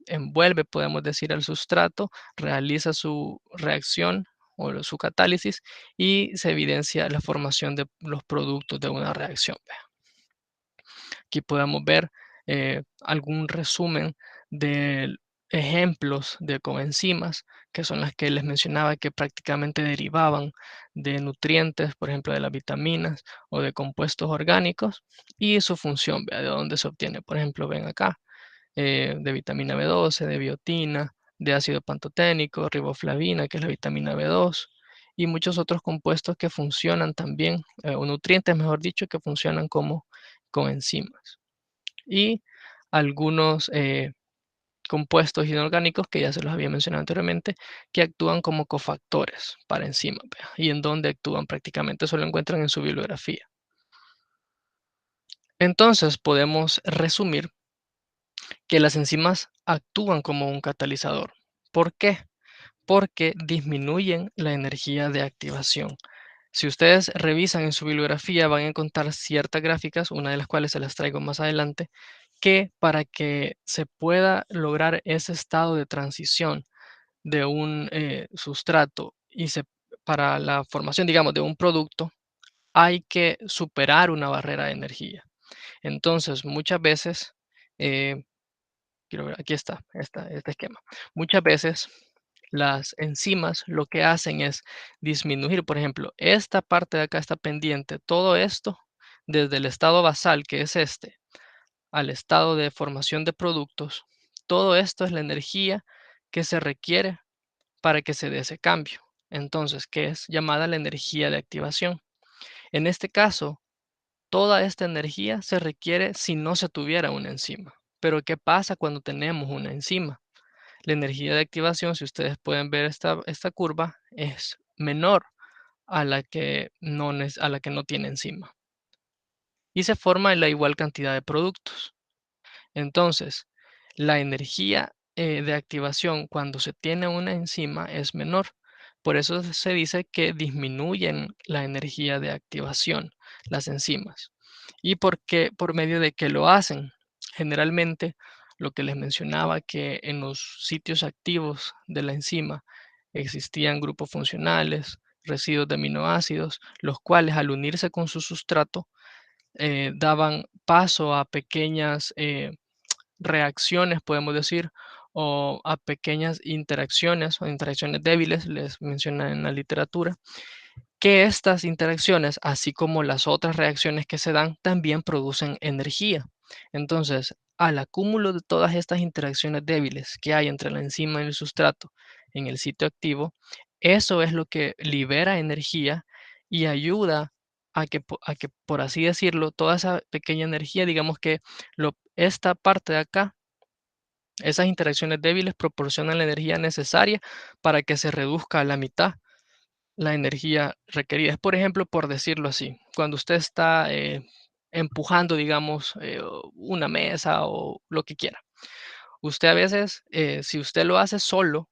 envuelve, podemos decir, al sustrato, realiza su reacción o su catálisis y se evidencia la formación de los productos de una reacción. ¿Vea? Aquí podemos ver algún resumen de ejemplos de coenzimas, que son las que les mencionaba que prácticamente derivaban de nutrientes, por ejemplo, de las vitaminas o de compuestos orgánicos, y su función, vea, de dónde se obtiene. Por ejemplo, ven acá, de vitamina B12, de biotina, de ácido pantoténico, riboflavina, que es la vitamina B2, y muchos otros compuestos que funcionan también, o nutrientes, mejor dicho, que funcionan como coenzimas. Y algunos compuestos inorgánicos que ya se los había mencionado anteriormente, que actúan como cofactores para enzimas, ¿vea? Y en dónde actúan prácticamente, eso lo encuentran en su bibliografía. Entonces podemos resumir que las enzimas actúan como un catalizador. ¿Por qué? Porque disminuyen la energía de activación. Si ustedes revisan en su bibliografía van a encontrar ciertas gráficas, una de las cuales se las traigo más adelante, que para que se pueda lograr ese estado de transición de un sustrato para la formación, digamos, de un producto, hay que superar una barrera de energía. Entonces, muchas veces, eh, quiero ver, aquí está, este esquema. Muchas veces las enzimas lo que hacen es disminuir, por ejemplo, esta parte de acá está pendiente, todo esto, desde el estado basal, que es este, al estado de formación de productos, todo esto es la energía que se requiere para que se dé ese cambio. Entonces, ¿qué es llamada la energía de activación? En este caso, toda esta energía se requiere si no se tuviera una enzima. Pero ¿qué pasa cuando tenemos una enzima? La energía de activación, si ustedes pueden ver esta curva, es menor a la que a la que no tiene enzima. Y se forma en la igual cantidad de productos. Entonces, la energía de activación cuando se tiene una enzima es menor. Por eso se dice que disminuyen la energía de activación las enzimas. ¿Y por qué? Por medio de que lo hacen. Generalmente, lo que les mencionaba, que en los sitios activos de la enzima existían grupos funcionales, residuos de aminoácidos, los cuales al unirse con su sustrato daban paso a pequeñas reacciones, podemos decir, o a pequeñas interacciones o interacciones débiles, les menciona en la literatura, que estas interacciones, así como las otras reacciones que se dan, también producen energía. Entonces, al acúmulo de todas estas interacciones débiles que hay entre la enzima y el sustrato en el sitio activo, eso es lo que libera energía y ayuda a que, por así decirlo, toda esa pequeña energía, digamos que esta parte de acá, esas interacciones débiles proporcionan la energía necesaria para que se reduzca a la mitad la energía requerida. Es, por ejemplo, por decirlo así, cuando usted está empujando, digamos, una mesa o lo que quiera. Usted a veces, si usted lo hace solo,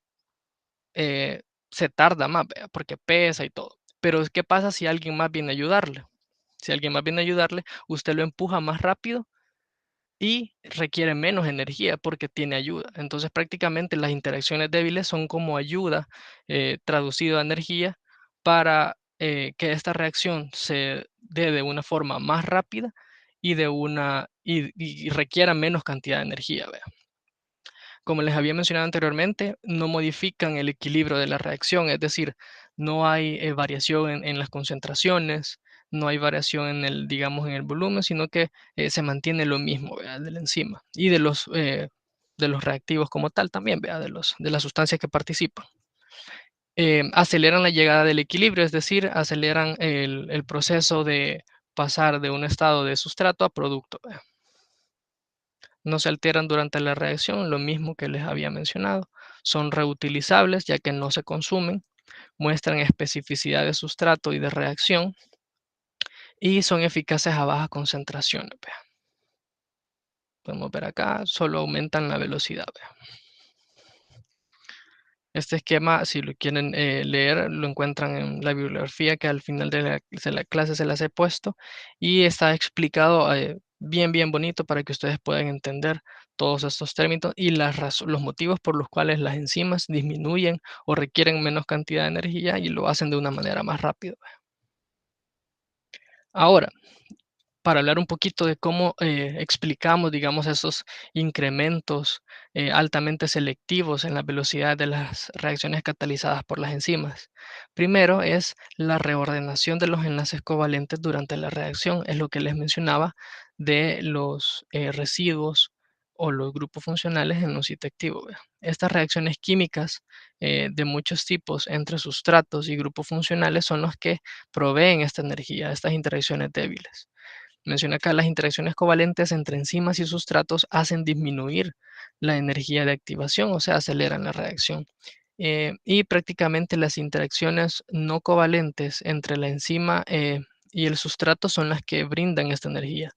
eh, se tarda más, ¿vea? Porque pesa y todo. Pero ¿qué pasa si alguien más viene a ayudarle? Si alguien más viene a ayudarle, usted lo empuja más rápido y requiere menos energía porque tiene ayuda. Entonces, prácticamente las interacciones débiles son como ayuda traducido a energía para que esta reacción se dé de una forma más rápida y requiera menos cantidad de energía. ¿Vea? Como les había mencionado anteriormente, no modifican el equilibrio de la reacción, es decir, no hay variación en las concentraciones, no hay variación en el, digamos, en el volumen, sino que se mantiene lo mismo, ¿verdad? De la enzima y de los reactivos como tal también, ¿verdad? De las sustancias que participan. Aceleran la llegada del equilibrio, es decir, aceleran el proceso de pasar de un estado de sustrato a producto. ¿Verdad? No se alteran durante la reacción, lo mismo que les había mencionado. Son reutilizables ya que no se consumen, muestran especificidad de sustrato y de reacción y son eficaces a bajas concentraciones. Vea. Podemos ver acá, solo aumentan la velocidad. Vea. Este esquema, si lo quieren leer, lo encuentran en la bibliografía que al final de la clase se las he puesto y está explicado bien, bien bonito para que ustedes puedan entender todos estos términos y los motivos por los cuales las enzimas disminuyen o requieren menos cantidad de energía y lo hacen de una manera más rápida. Ahora, para hablar un poquito de cómo explicamos, digamos, esos incrementos altamente selectivos en la velocidad de las reacciones catalizadas por las enzimas. Primero es la reordenación de los enlaces covalentes durante la reacción, es lo que les mencionaba de los residuos o los grupos funcionales en un sitio activo. ¿Vea? Estas reacciones químicas de muchos tipos entre sustratos y grupos funcionales son los que proveen esta energía, estas interacciones débiles. Menciona acá las interacciones covalentes entre enzimas y sustratos hacen disminuir la energía de activación, o sea, aceleran la reacción. Y prácticamente las interacciones no covalentes entre la enzima y el sustrato son las que brindan esta energía.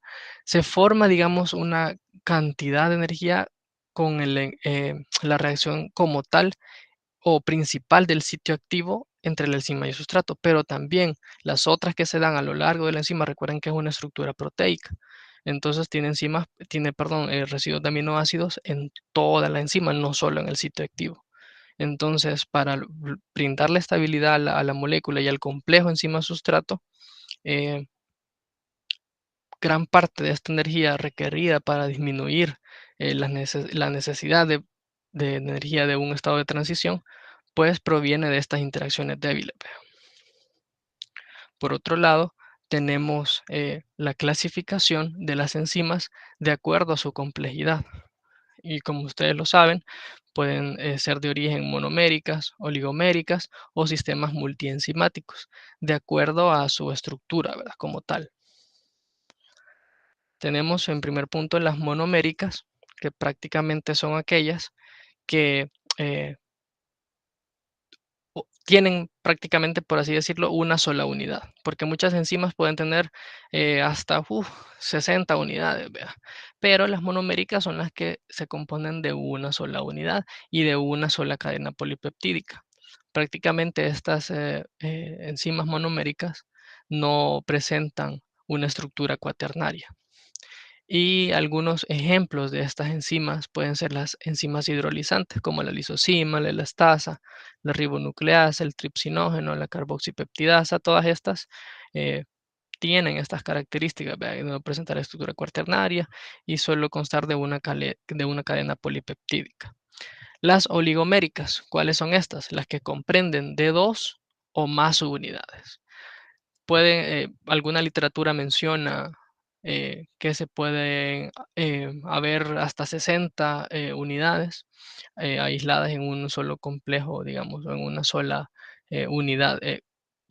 Se forma, digamos, una cantidad de energía con la reacción como tal o principal del sitio activo entre la enzima y el sustrato, pero también las otras que se dan a lo largo de la enzima, recuerden que es una estructura proteica. Entonces tiene residuos de aminoácidos en toda la enzima, no solo en el sitio activo. Entonces, para brindarle estabilidad a la molécula y al complejo enzima-sustrato, eh, gran parte de esta energía requerida para disminuir la necesidad de energía de un estado de transición, pues proviene de estas interacciones débiles. Vea. Por otro lado, tenemos la clasificación de las enzimas de acuerdo a su complejidad. Y como ustedes lo saben, pueden ser de origen monoméricas, oligoméricas o sistemas multienzimáticos, de acuerdo a su estructura, ¿verdad? Como tal. Tenemos en primer punto las monoméricas, que prácticamente son aquellas que tienen prácticamente, por así decirlo, una sola unidad, porque muchas enzimas pueden tener hasta 60 unidades, ¿vea? Pero las monoméricas son las que se componen de una sola unidad y de una sola cadena polipeptídica. Prácticamente estas enzimas monoméricas no presentan una estructura cuaternaria. Y algunos ejemplos de estas enzimas pueden ser las enzimas hidrolizantes, como la lisozima, la elastasa, la ribonucleasa, el tripsinógeno, la carboxipeptidasa. Todas estas eh, tienen estas características, ¿verdad? De no presentar estructura cuaternaria y solo constar de una cadena polipeptídica. Las oligoméricas, ¿cuáles son estas? Las que comprenden de dos o más subunidades. Alguna literatura menciona que se pueden haber hasta 60 unidades aisladas en un solo complejo, digamos, o en una sola unidad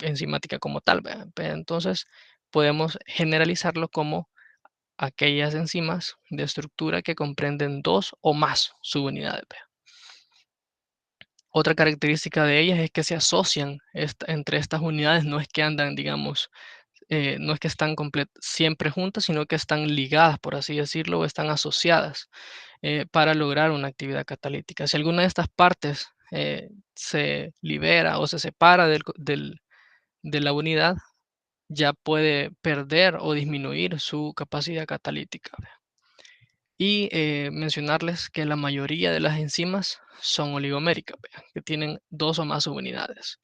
enzimática como tal. ¿Vea? Entonces, podemos generalizarlo como aquellas enzimas de estructura que comprenden dos o más subunidades. ¿Vea? Otra característica de ellas es que se asocian entre estas unidades, no es que andan, digamos, no es que están siempre juntas, sino que están ligadas, por así decirlo, o están asociadas para lograr una actividad catalítica. Si alguna de estas partes se libera o se separa de la unidad, ya puede perder o disminuir su capacidad catalítica. Y mencionarles que la mayoría de las enzimas son oligoméricas, ¿vea? Que tienen dos o más subunidades.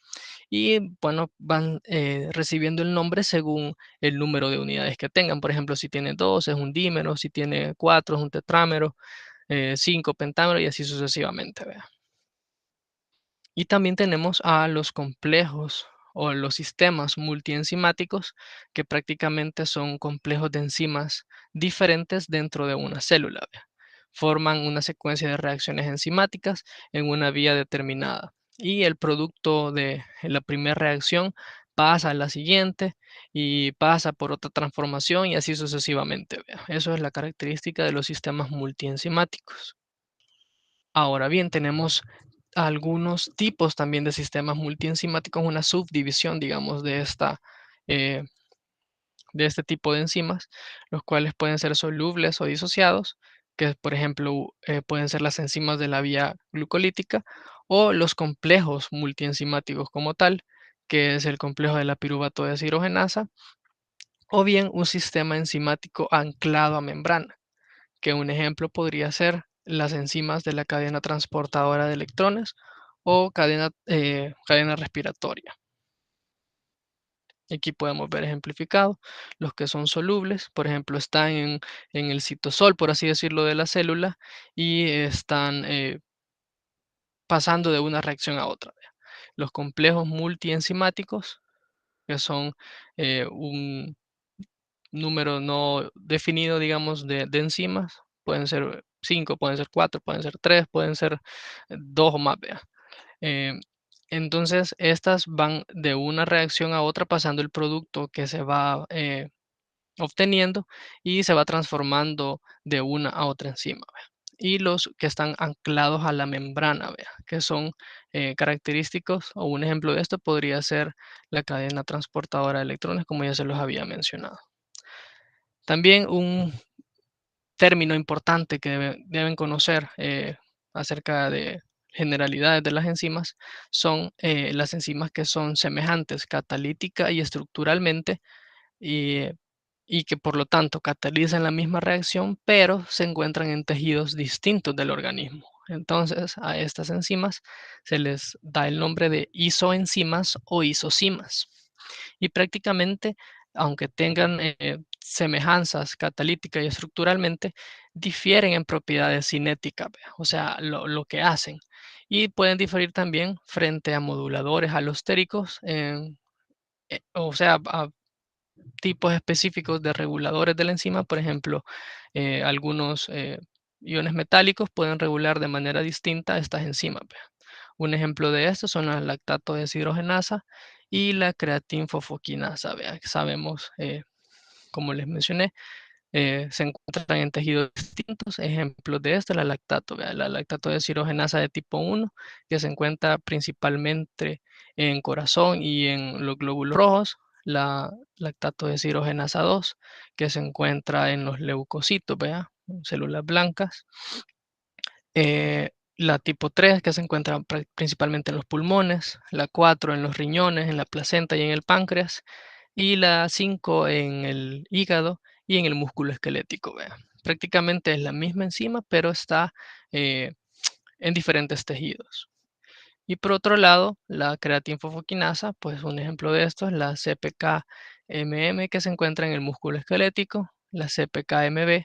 Y bueno, van recibiendo el nombre según el número de unidades que tengan. Por ejemplo, si tiene dos es un dímero, si tiene cuatro es un tetrámero, cinco pentámero y así sucesivamente. ¿Vea? Y también tenemos a los complejos o los sistemas multienzimáticos, que prácticamente son complejos de enzimas diferentes dentro de una célula. ¿Vea? Forman una secuencia de reacciones enzimáticas en una vía determinada. Y el producto de la primera reacción pasa a la siguiente y pasa por otra transformación y así sucesivamente. ¿Vea? Eso es la característica de los sistemas multienzimáticos. Ahora bien, tenemos algunos tipos también de sistemas multienzimáticos, una subdivisión, digamos, eh, de este tipo de enzimas, los cuales pueden ser solubles o disociados, que por ejemplo pueden ser las enzimas de la vía glucolítica, o los complejos multienzimáticos como tal, que es el complejo de la piruvato deshidrogenasa, o bien un sistema enzimático anclado a membrana, que un ejemplo podría ser las enzimas de la cadena transportadora de electrones o cadena respiratoria. Aquí podemos ver ejemplificado los que son solubles, por ejemplo, están en el citosol, por así decirlo, de la célula y están pasando de una reacción a otra. ¿Vea? Los complejos multienzimáticos, que son un número no definido, digamos, de enzimas. Pueden ser 5, pueden ser 4, pueden ser 3, pueden ser 2 o más, vea. Eh, entonces, estas van de una reacción a otra pasando el producto que se va obteniendo y se va transformando de una a otra enzima, ¿vea? Y los que están anclados a la membrana, ¿vea? Que son característicos, o un ejemplo de esto podría ser la cadena transportadora de electrones, como ya se los había mencionado. También un término importante que deben conocer acerca de generalidades de las enzimas son las enzimas que son semejantes catalítica y estructuralmente y, y que por lo tanto catalizan la misma reacción, pero se encuentran en tejidos distintos del organismo. Entonces, a estas enzimas se les da el nombre de isoenzimas o isocimas. Y prácticamente, aunque tengan semejanzas catalítica y estructuralmente, difieren en propiedades cinéticas, ¿vea? O sea, lo que hacen. Y pueden diferir también frente a moduladores alostéricos, o sea, a tipos específicos de reguladores de la enzima, por ejemplo, algunos iones metálicos pueden regular de manera distinta estas enzimas, ¿vea? Un ejemplo de esto son la lactato deshidrogenasa y la creatinfosfoquinasa, ¿vea? Que sabemos, como les mencioné, se encuentran en tejidos distintos. Ejemplos de esto, la lactato, ¿vea? La lactato deshidrogenasa de tipo 1, que se encuentra principalmente en corazón y en los glóbulos rojos. La lactato deshidrogenasa 2, que se encuentra en los leucocitos, ¿vea? Células blancas. La tipo 3, que se encuentra principalmente en los pulmones. La 4 en los riñones, en la placenta y en el páncreas. Y la 5 en el hígado y en el músculo esquelético, vea. Prácticamente es la misma enzima, pero está eh, en diferentes tejidos. Y por otro lado, la creatinfosfoquinasa, pues un ejemplo de esto es la CPK-MM, que se encuentra en el músculo esquelético, la CPK-MB,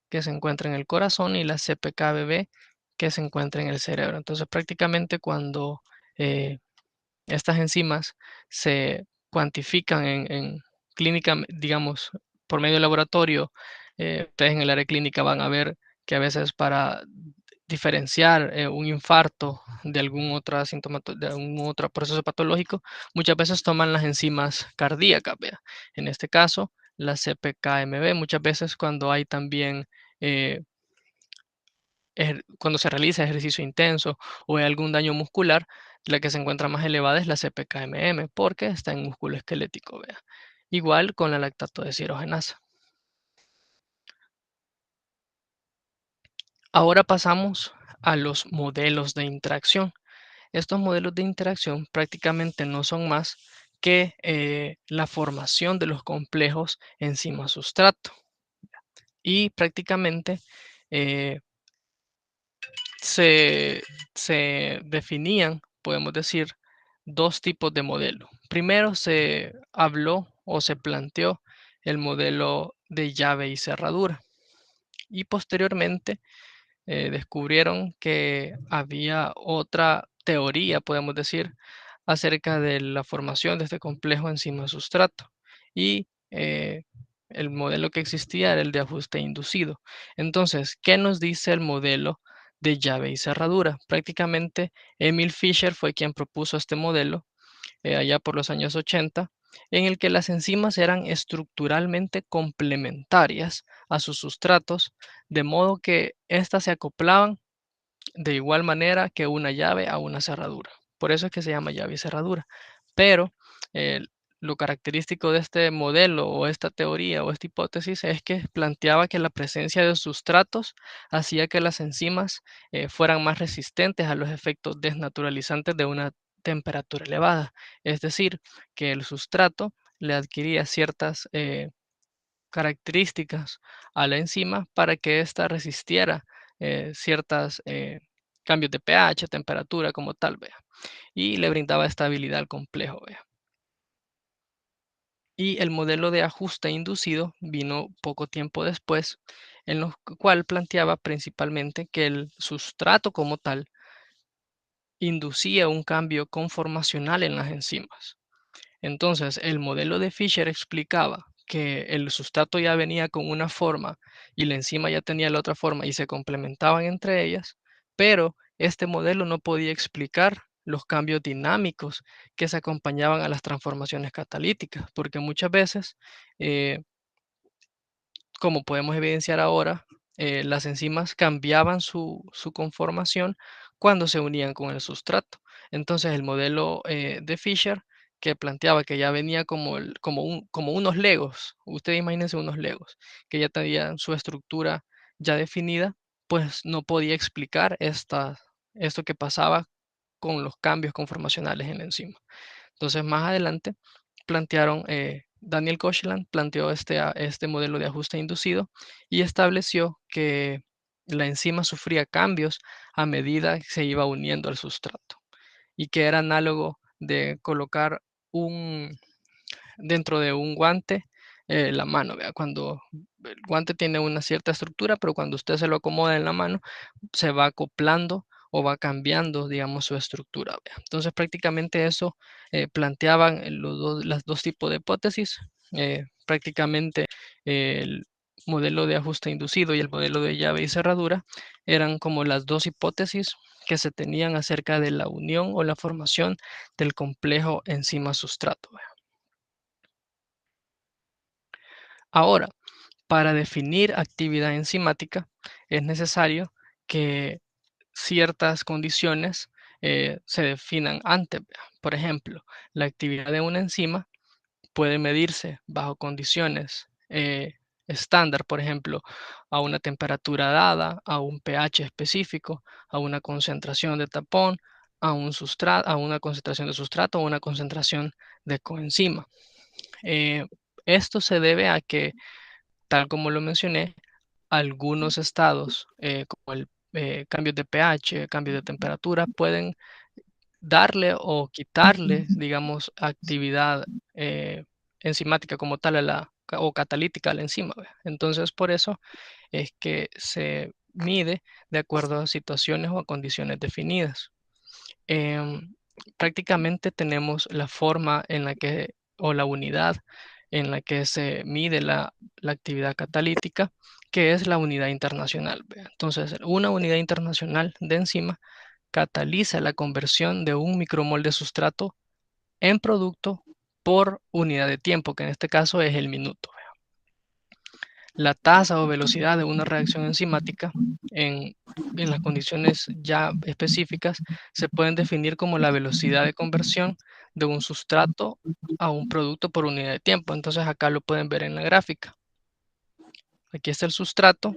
que se encuentra en el corazón, y la CPK-BB, que se encuentra en el cerebro. Entonces, prácticamente cuando estas enzimas se cuantifican en clínica, digamos, por medio de laboratorio. Ustedes en el área clínica van a ver que a veces para diferenciar un infarto de de algún otro proceso patológico, muchas veces toman las enzimas cardíacas, vea. En este caso, la CPKMB, muchas veces cuando hay también eh, cuando se realiza ejercicio intenso o hay algún daño muscular, la que se encuentra más elevada es la CPK-MM porque está en músculo esquelético, vea. Igual con la lactato deshidrogenasa. Ahora pasamos a los modelos de interacción. Estos modelos de interacción prácticamente no son más que la formación de los complejos enzima-sustrato. Y prácticamente eh, se, se definían, podemos decir, dos tipos de modelo. Primero se habló o se planteó el modelo de llave y cerradura y posteriormente descubrieron que había otra teoría, podemos decir, acerca de la formación de este complejo enzima-sustrato. Y el modelo que existía era el de ajuste inducido. Entonces, ¿qué nos dice el modelo de llave y cerradura? Prácticamente Emil Fischer fue quien propuso este modelo allá por los años 80, en el que las enzimas eran estructuralmente complementarias a sus sustratos, de modo que éstas se acoplaban de igual manera que una llave a una cerradura. Por eso es que se llama llave y cerradura. Pero eh, lo característico de este modelo o esta teoría o esta hipótesis es que planteaba que la presencia de sustratos hacía que las enzimas fueran más resistentes a los efectos desnaturalizantes de una temperatura elevada. Es decir, que el sustrato le adquiría ciertas características a la enzima para que ésta resistiera ciertos cambios de pH, temperatura como tal, vea, y le brindaba estabilidad al complejo, vea. Y el modelo de ajuste inducido vino poco tiempo después, en lo cual planteaba principalmente que el sustrato como tal inducía un cambio conformacional en las enzimas. Entonces, el modelo de Fisher explicaba que el sustrato ya venía con una forma y la enzima ya tenía la otra forma y se complementaban entre ellas, pero este modelo no podía explicar los cambios dinámicos que se acompañaban a las transformaciones catalíticas, porque muchas veces como podemos evidenciar ahora, las enzimas cambiaban su conformación cuando se unían con el sustrato. Entonces, el modelo de Fisher, que planteaba que ya venía como unos legos, ustedes imagínense unos legos, que ya tenían su estructura ya definida, pues no podía explicar esto que pasaba con los cambios conformacionales en la enzima. Entonces, más adelante plantearon, Daniel Koshland planteó este modelo de ajuste inducido y estableció que la enzima sufría cambios a medida que se iba uniendo al sustrato y que era análogo de colocar un, dentro de un guante la mano, ¿vea? Cuando el guante tiene una cierta estructura, pero cuando usted se lo acomoda en la mano, se va acoplando o va cambiando, digamos, su estructura, ¿vea? Entonces, prácticamente eso planteaban las dos tipos de hipótesis. Prácticamente el modelo de ajuste inducido y el modelo de llave y cerradura eran como las dos hipótesis que se tenían acerca de la unión o la formación del complejo enzima-sustrato. Ahora, para definir actividad enzimática es necesario que ciertas condiciones se definan antes. Vea. Por ejemplo, la actividad de una enzima puede medirse bajo condiciones estándar, por ejemplo, a una temperatura dada, a un pH específico, a una concentración de tapón, a un sustrato, a una concentración de sustrato o una concentración de coenzima. Eh, Esto se debe a que, tal como lo mencioné, algunos estados, como el cambio de pH, cambio de temperatura, pueden darle o quitarle, digamos, actividad enzimática como tal o catalítica a la enzima. ¿Ve? Entonces, por eso es que se mide de acuerdo a situaciones o a condiciones definidas. Em, Prácticamente tenemos la forma en la que, o la unidad en la que se mide la actividad catalítica, que es la unidad internacional. ¿Ve? Entonces, una unidad internacional de enzima cataliza la conversión de un micromol de sustrato en producto por unidad de tiempo, que en este caso es el minuto. La tasa o velocidad de una reacción enzimática en, en las condiciones ya específicas se pueden definir como la velocidad de conversión de un sustrato a un producto por unidad de tiempo. Entonces acá lo pueden ver en la gráfica. Aquí está el sustrato,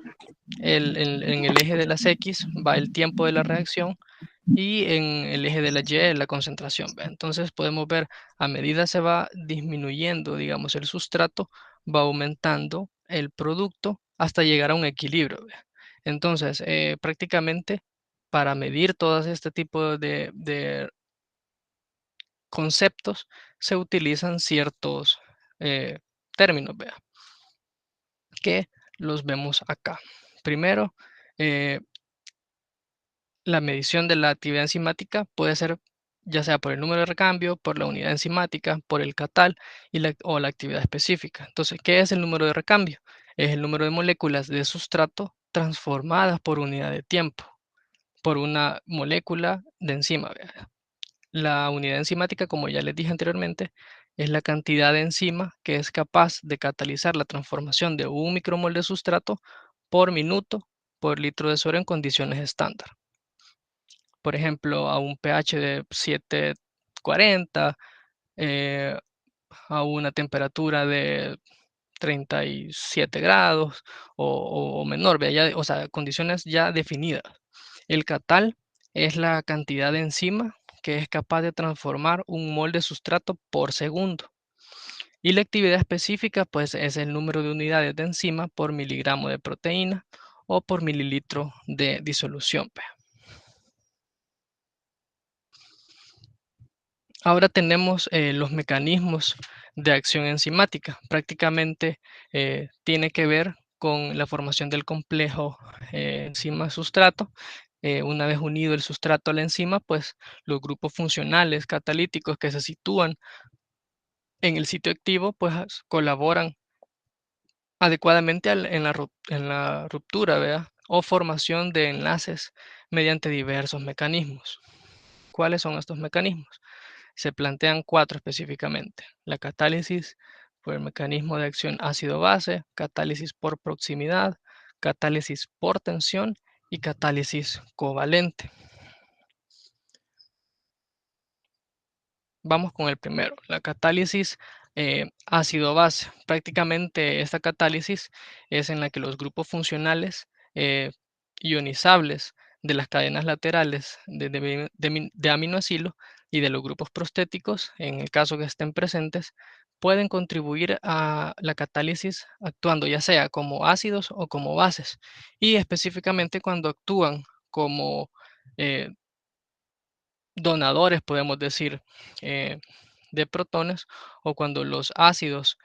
en el eje de las X va el tiempo de la reacción y en el eje de la Y la concentración. ¿Ve? Entonces podemos ver a medida se va disminuyendo, digamos, el sustrato, va aumentando el producto hasta llegar a un equilibrio. ¿Ve? Entonces, prácticamente para medir todo este tipo de conceptos se utilizan ciertos términos, vea, que los vemos acá. Primero, eh, la medición de la actividad enzimática puede ser ya sea por el número de recambio, por la unidad enzimática, por el catal o la actividad específica. Entonces, ¿qué es el número de recambio? Es el número de moléculas de sustrato transformadas por unidad de tiempo, por una molécula de enzima. ¿Verdad? La unidad enzimática, como ya les dije anteriormente, es la cantidad de enzima que es capaz de catalizar la transformación de un micromol de sustrato por minuto por litro de suero en condiciones estándar. Por ejemplo, a un pH de 740, eh, a una temperatura de 37 grados o menor, ¿vea? Ya, o sea, condiciones ya definidas. El catal es la cantidad de enzima que es capaz de transformar un mol de sustrato por segundo. Y la actividad específica, pues, es el número de unidades de enzima por miligramo de proteína o por mililitro de disolución. ¿Vea? Ahora tenemos los mecanismos de acción enzimática. Prácticamente tiene que ver con la formación del complejo enzima-sustrato. Una vez unido el sustrato a la enzima, pues los grupos funcionales catalíticos que se sitúan en el sitio activo, pues colaboran adecuadamente en la ruptura, ¿verdad? O formación de enlaces mediante diversos mecanismos. ¿Cuáles son estos mecanismos? Se plantean cuatro específicamente: la catálisis por el mecanismo de acción ácido-base, catálisis por proximidad, catálisis por tensión y catálisis covalente. Vamos con el primero, la catálisis ácido-base. Prácticamente esta catálisis es en la que los grupos funcionales ionizables de las cadenas laterales de aminoácido y de los grupos prostéticos, en el caso que estén presentes, pueden contribuir a la catálisis actuando ya sea como ácidos o como bases, y específicamente cuando actúan como eh, donadores, podemos decir, eh, de protones, o cuando los ácidos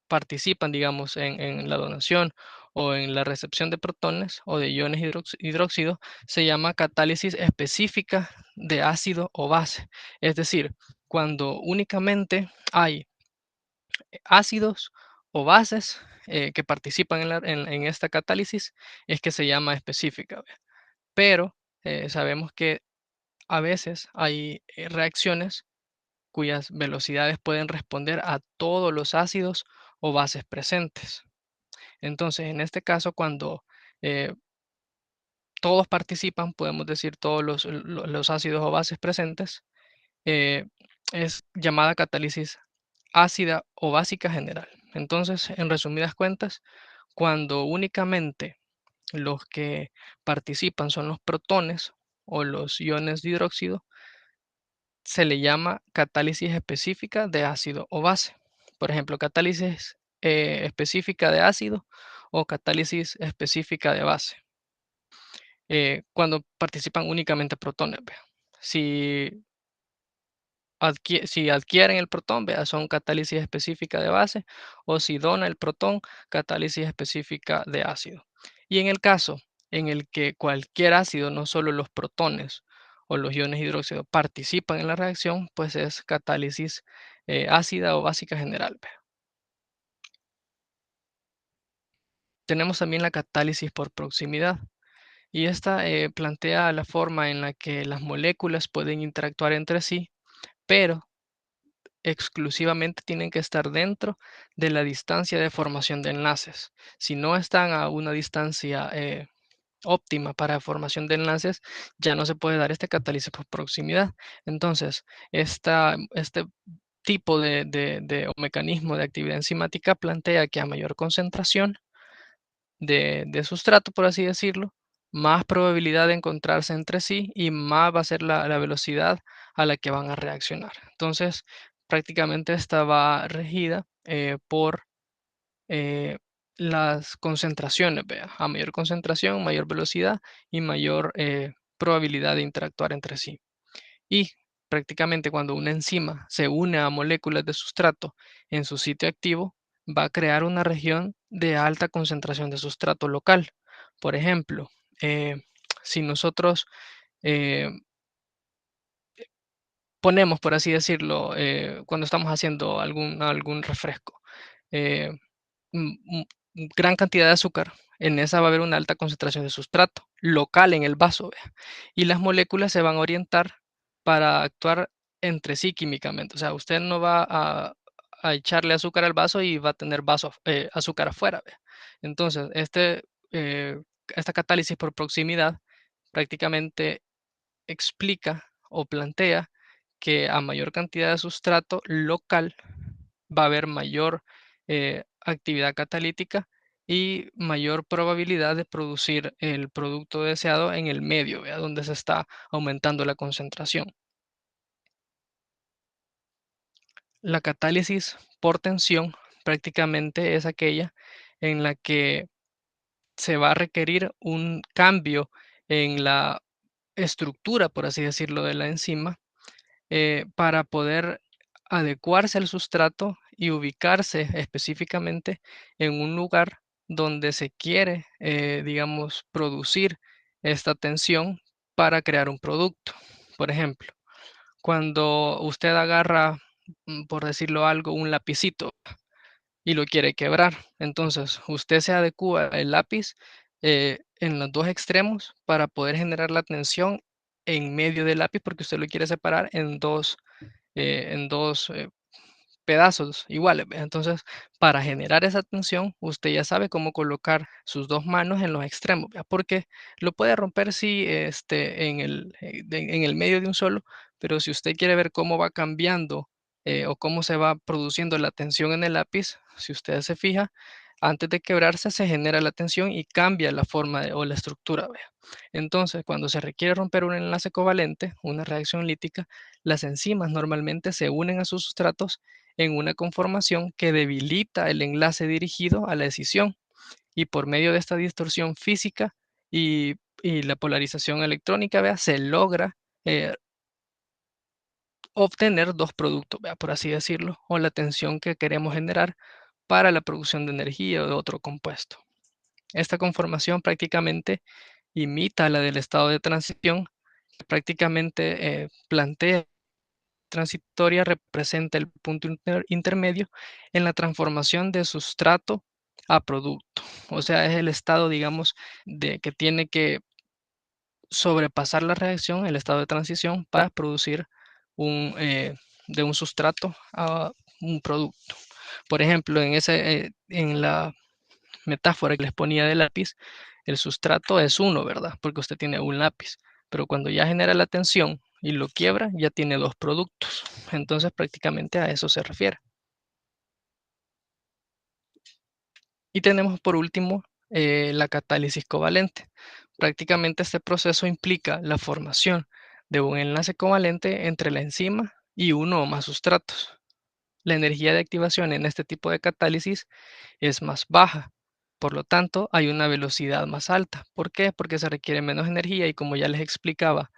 participan, digamos, en la donación o en la recepción de protones o de iones hidróxido, se llama catálisis específica de ácido o base. Es decir, cuando únicamente hay ácidos o bases que participan en esta catálisis, es que se llama específica. Pero sabemos que a veces hay reacciones cuyas velocidades pueden responder a todos los ácidos o bases presentes. Entonces, en este caso, cuando eh, todos participan, podemos decir todos los ácidos o bases presentes, eh, es llamada catálisis ácida o básica general. Entonces, en resumidas cuentas, cuando únicamente los que participan son los protones o los iones de hidróxido, se le llama catálisis específica de ácido o base. Por ejemplo, catálisis específica de ácido o catálisis específica de base. Cuando participan únicamente protones. Vea. Si, si adquieren el protón, vea, son catálisis específica de base, o si dona el protón, catálisis específica de ácido. Y en el caso en el que cualquier ácido, no solo los protones o los iones hidróxido, participan en la reacción, pues es catálisis ácida o básica general. Vea. Tenemos también la catálisis por proximidad. Y esta plantea la forma en la que las moléculas pueden interactuar entre sí, pero exclusivamente tienen que estar dentro de la distancia de formación de enlaces. Si no están a una distancia óptima para formación de enlaces, ya no se puede dar este catálisis por proximidad. Entonces, este tipo o mecanismo de actividad enzimática plantea que a mayor concentración de sustrato, por así decirlo, más probabilidad de encontrarse entre sí y más va a ser la velocidad a la que van a reaccionar. Entonces, prácticamente esta va regida por eh, las concentraciones, vea. A mayor concentración, mayor velocidad y mayor probabilidad de interactuar entre sí. Y prácticamente cuando una enzima se une a moléculas de sustrato en su sitio activo, va a crear una región de alta concentración de sustrato local. Por ejemplo, si nosotros eh, ponemos, por así decirlo, cuando estamos haciendo algún refresco, eh, gran cantidad de azúcar, en esa va a haber una alta concentración de sustrato local en el vaso, vea, y las moléculas se van a orientar para actuar entre sí químicamente. O sea, usted no va a echarle azúcar al vaso y va a tener azúcar afuera. Vea. Entonces, esta catálisis por proximidad prácticamente explica o plantea que a mayor cantidad de sustrato local va a haber mayor actividad catalítica y mayor probabilidad de producir el producto deseado en el medio, ¿vea? Donde se está aumentando la concentración. La catálisis por tensión prácticamente es aquella en la que se va a requerir un cambio en la estructura, por así decirlo, de la enzima para poder adecuarse al sustrato y ubicarse específicamente en un lugar donde se quiere, digamos, producir esta tensión para crear un producto. Por ejemplo, cuando usted agarra, por decirlo algo, un lapicito y lo quiere quebrar, entonces usted se adecua el lápiz en los dos extremos para poder generar la tensión en medio del lápiz porque usted lo quiere separar en dos pedazos iguales, ¿ve? Entonces, para generar esa tensión, usted ya sabe cómo colocar sus 2 manos en los extremos, ¿vea? Porque lo puede romper, sí, en el medio de un solo, pero si usted quiere ver cómo va cambiando, o cómo se va produciendo la tensión en el lápiz, si usted se fija, antes de quebrarse se genera la tensión y cambia la forma o la estructura, ¿vea? Entonces, cuando se requiere romper un enlace covalente, una reacción lítica, las enzimas normalmente se unen a sus sustratos en una conformación que debilita el enlace dirigido a la escisión y por medio de esta distorsión física y la polarización electrónica, ¿vea? Se logra obtener dos productos, ¿vea? Por así decirlo, o la tensión que queremos generar para la producción de energía o de otro compuesto. Esta conformación prácticamente imita la del estado de transición, que prácticamente plantea transitoria representa el punto intermedio en la transformación de sustrato a producto. O sea, es el estado, digamos, de que tiene que sobrepasar la reacción, el estado de transición, para producir de un sustrato a un producto. Por ejemplo, en la metáfora que les ponía del lápiz, el sustrato es uno, ¿verdad? Porque usted tiene un lápiz, pero cuando ya genera la tensión y lo quiebra, ya tiene dos productos. Entonces, prácticamente a eso se refiere. Y tenemos por último la catálisis covalente. Prácticamente este proceso implica la formación de un enlace covalente entre la enzima y uno o más sustratos. La energía de activación en este tipo de catálisis es más baja. Por lo tanto, hay una velocidad más alta. ¿Por qué? Porque se requiere menos energía y como ya les explicaba,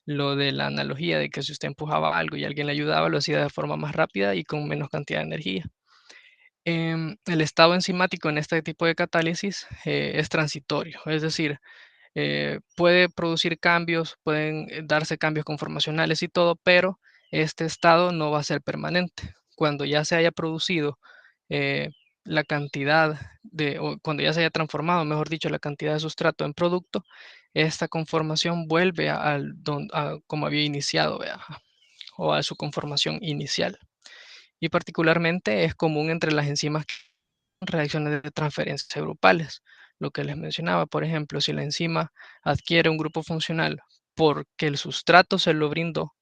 lo de la analogía de que si usted empujaba algo y alguien le ayudaba, lo hacía de forma más rápida y con menos cantidad de energía. El estado enzimático en este tipo de catálisis es transitorio, es decir, puede producir cambios, pueden darse cambios conformacionales y todo, pero este estado no va a ser permanente. Cuando ya se haya producido eh, la cantidad o cuando ya se haya transformado, mejor dicho, la cantidad de sustrato en producto, esta conformación vuelve a como había iniciado, ¿vea? O a su conformación inicial. Y particularmente es común entre las enzimas reacciones de transferencia grupales. Lo que les mencionaba, por ejemplo, si la enzima adquiere un grupo funcional porque el sustrato se lo brindó,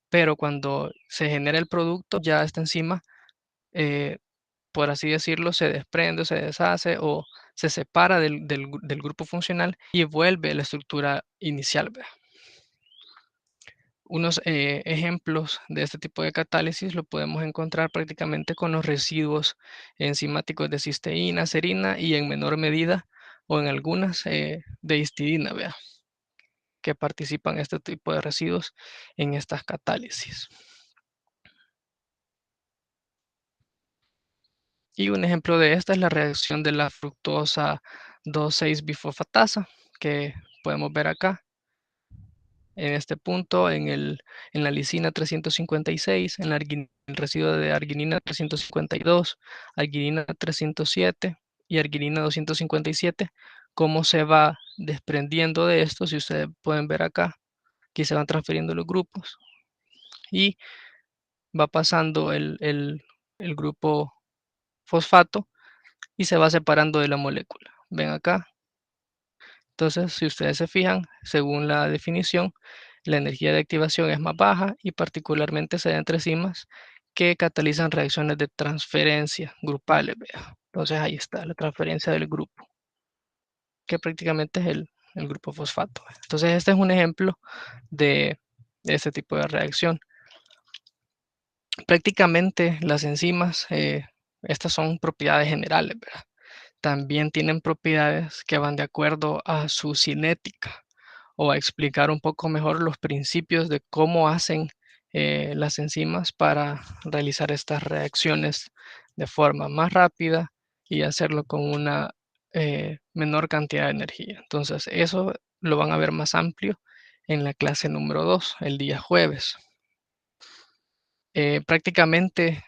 pero cuando se genera el producto, ya esta enzima, eh, por así decirlo, se desprende, se deshace o se separa del grupo funcional y vuelve a la estructura inicial. ¿Vea? Unos ejemplos de este tipo de catálisis lo podemos encontrar prácticamente con los residuos enzimáticos de cisteína, serina y en menor medida o en algunas de histidina, ¿vea? Que participan este tipo de residuos en estas catálisis. Y un ejemplo de esta es la reacción de la fructosa 2,6-bifosfatasa que podemos ver acá en este punto, en la lisina 356, en el residuo de arginina 352, arginina 307 y arginina 257, cómo se va desprendiendo de esto, si ustedes pueden ver acá, aquí se van transfiriendo los grupos y va pasando el grupo fosfato y se va separando de la molécula. Ven acá. Entonces, si ustedes se fijan, según la definición, la energía de activación es más baja y particularmente se da entre enzimas que catalizan reacciones de transferencia grupales. Vea. Entonces ahí está la transferencia del grupo, que prácticamente es el grupo fosfato. Entonces este es un ejemplo de este tipo de reacción. Prácticamente las enzimas, estas son propiedades generales, ¿verdad? También tienen propiedades que van de acuerdo a su cinética o a explicar un poco mejor los principios de cómo hacen las enzimas para realizar estas reacciones de forma más rápida y hacerlo con una menor cantidad de energía. Entonces, eso lo van a ver más amplio en la clase número 2, el día jueves. Prácticamente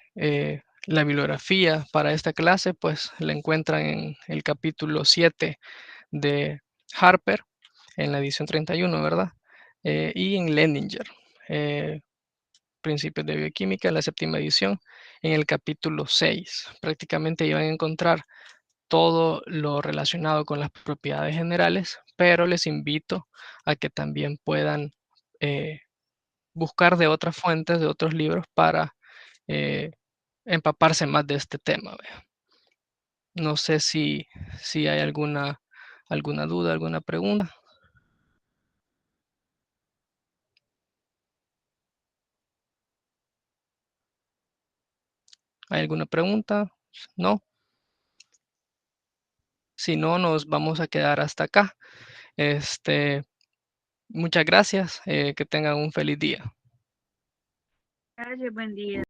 la bibliografía para esta clase pues la encuentran en el capítulo 7 de Harper, en la edición 31, ¿verdad? Y en Leninger, Principios de Bioquímica, en la séptima edición, en el capítulo 6. Prácticamente iban a encontrar todo lo relacionado con las propiedades generales, pero les invito a que también puedan buscar de otras fuentes, de otros libros para empaparse más de este tema. ¿Vea? No sé si hay alguna duda, alguna pregunta. ¿Hay alguna pregunta? ¿No? Si no, nos vamos a quedar hasta acá. Muchas gracias. Que tengan un feliz día. Gracias, buen día.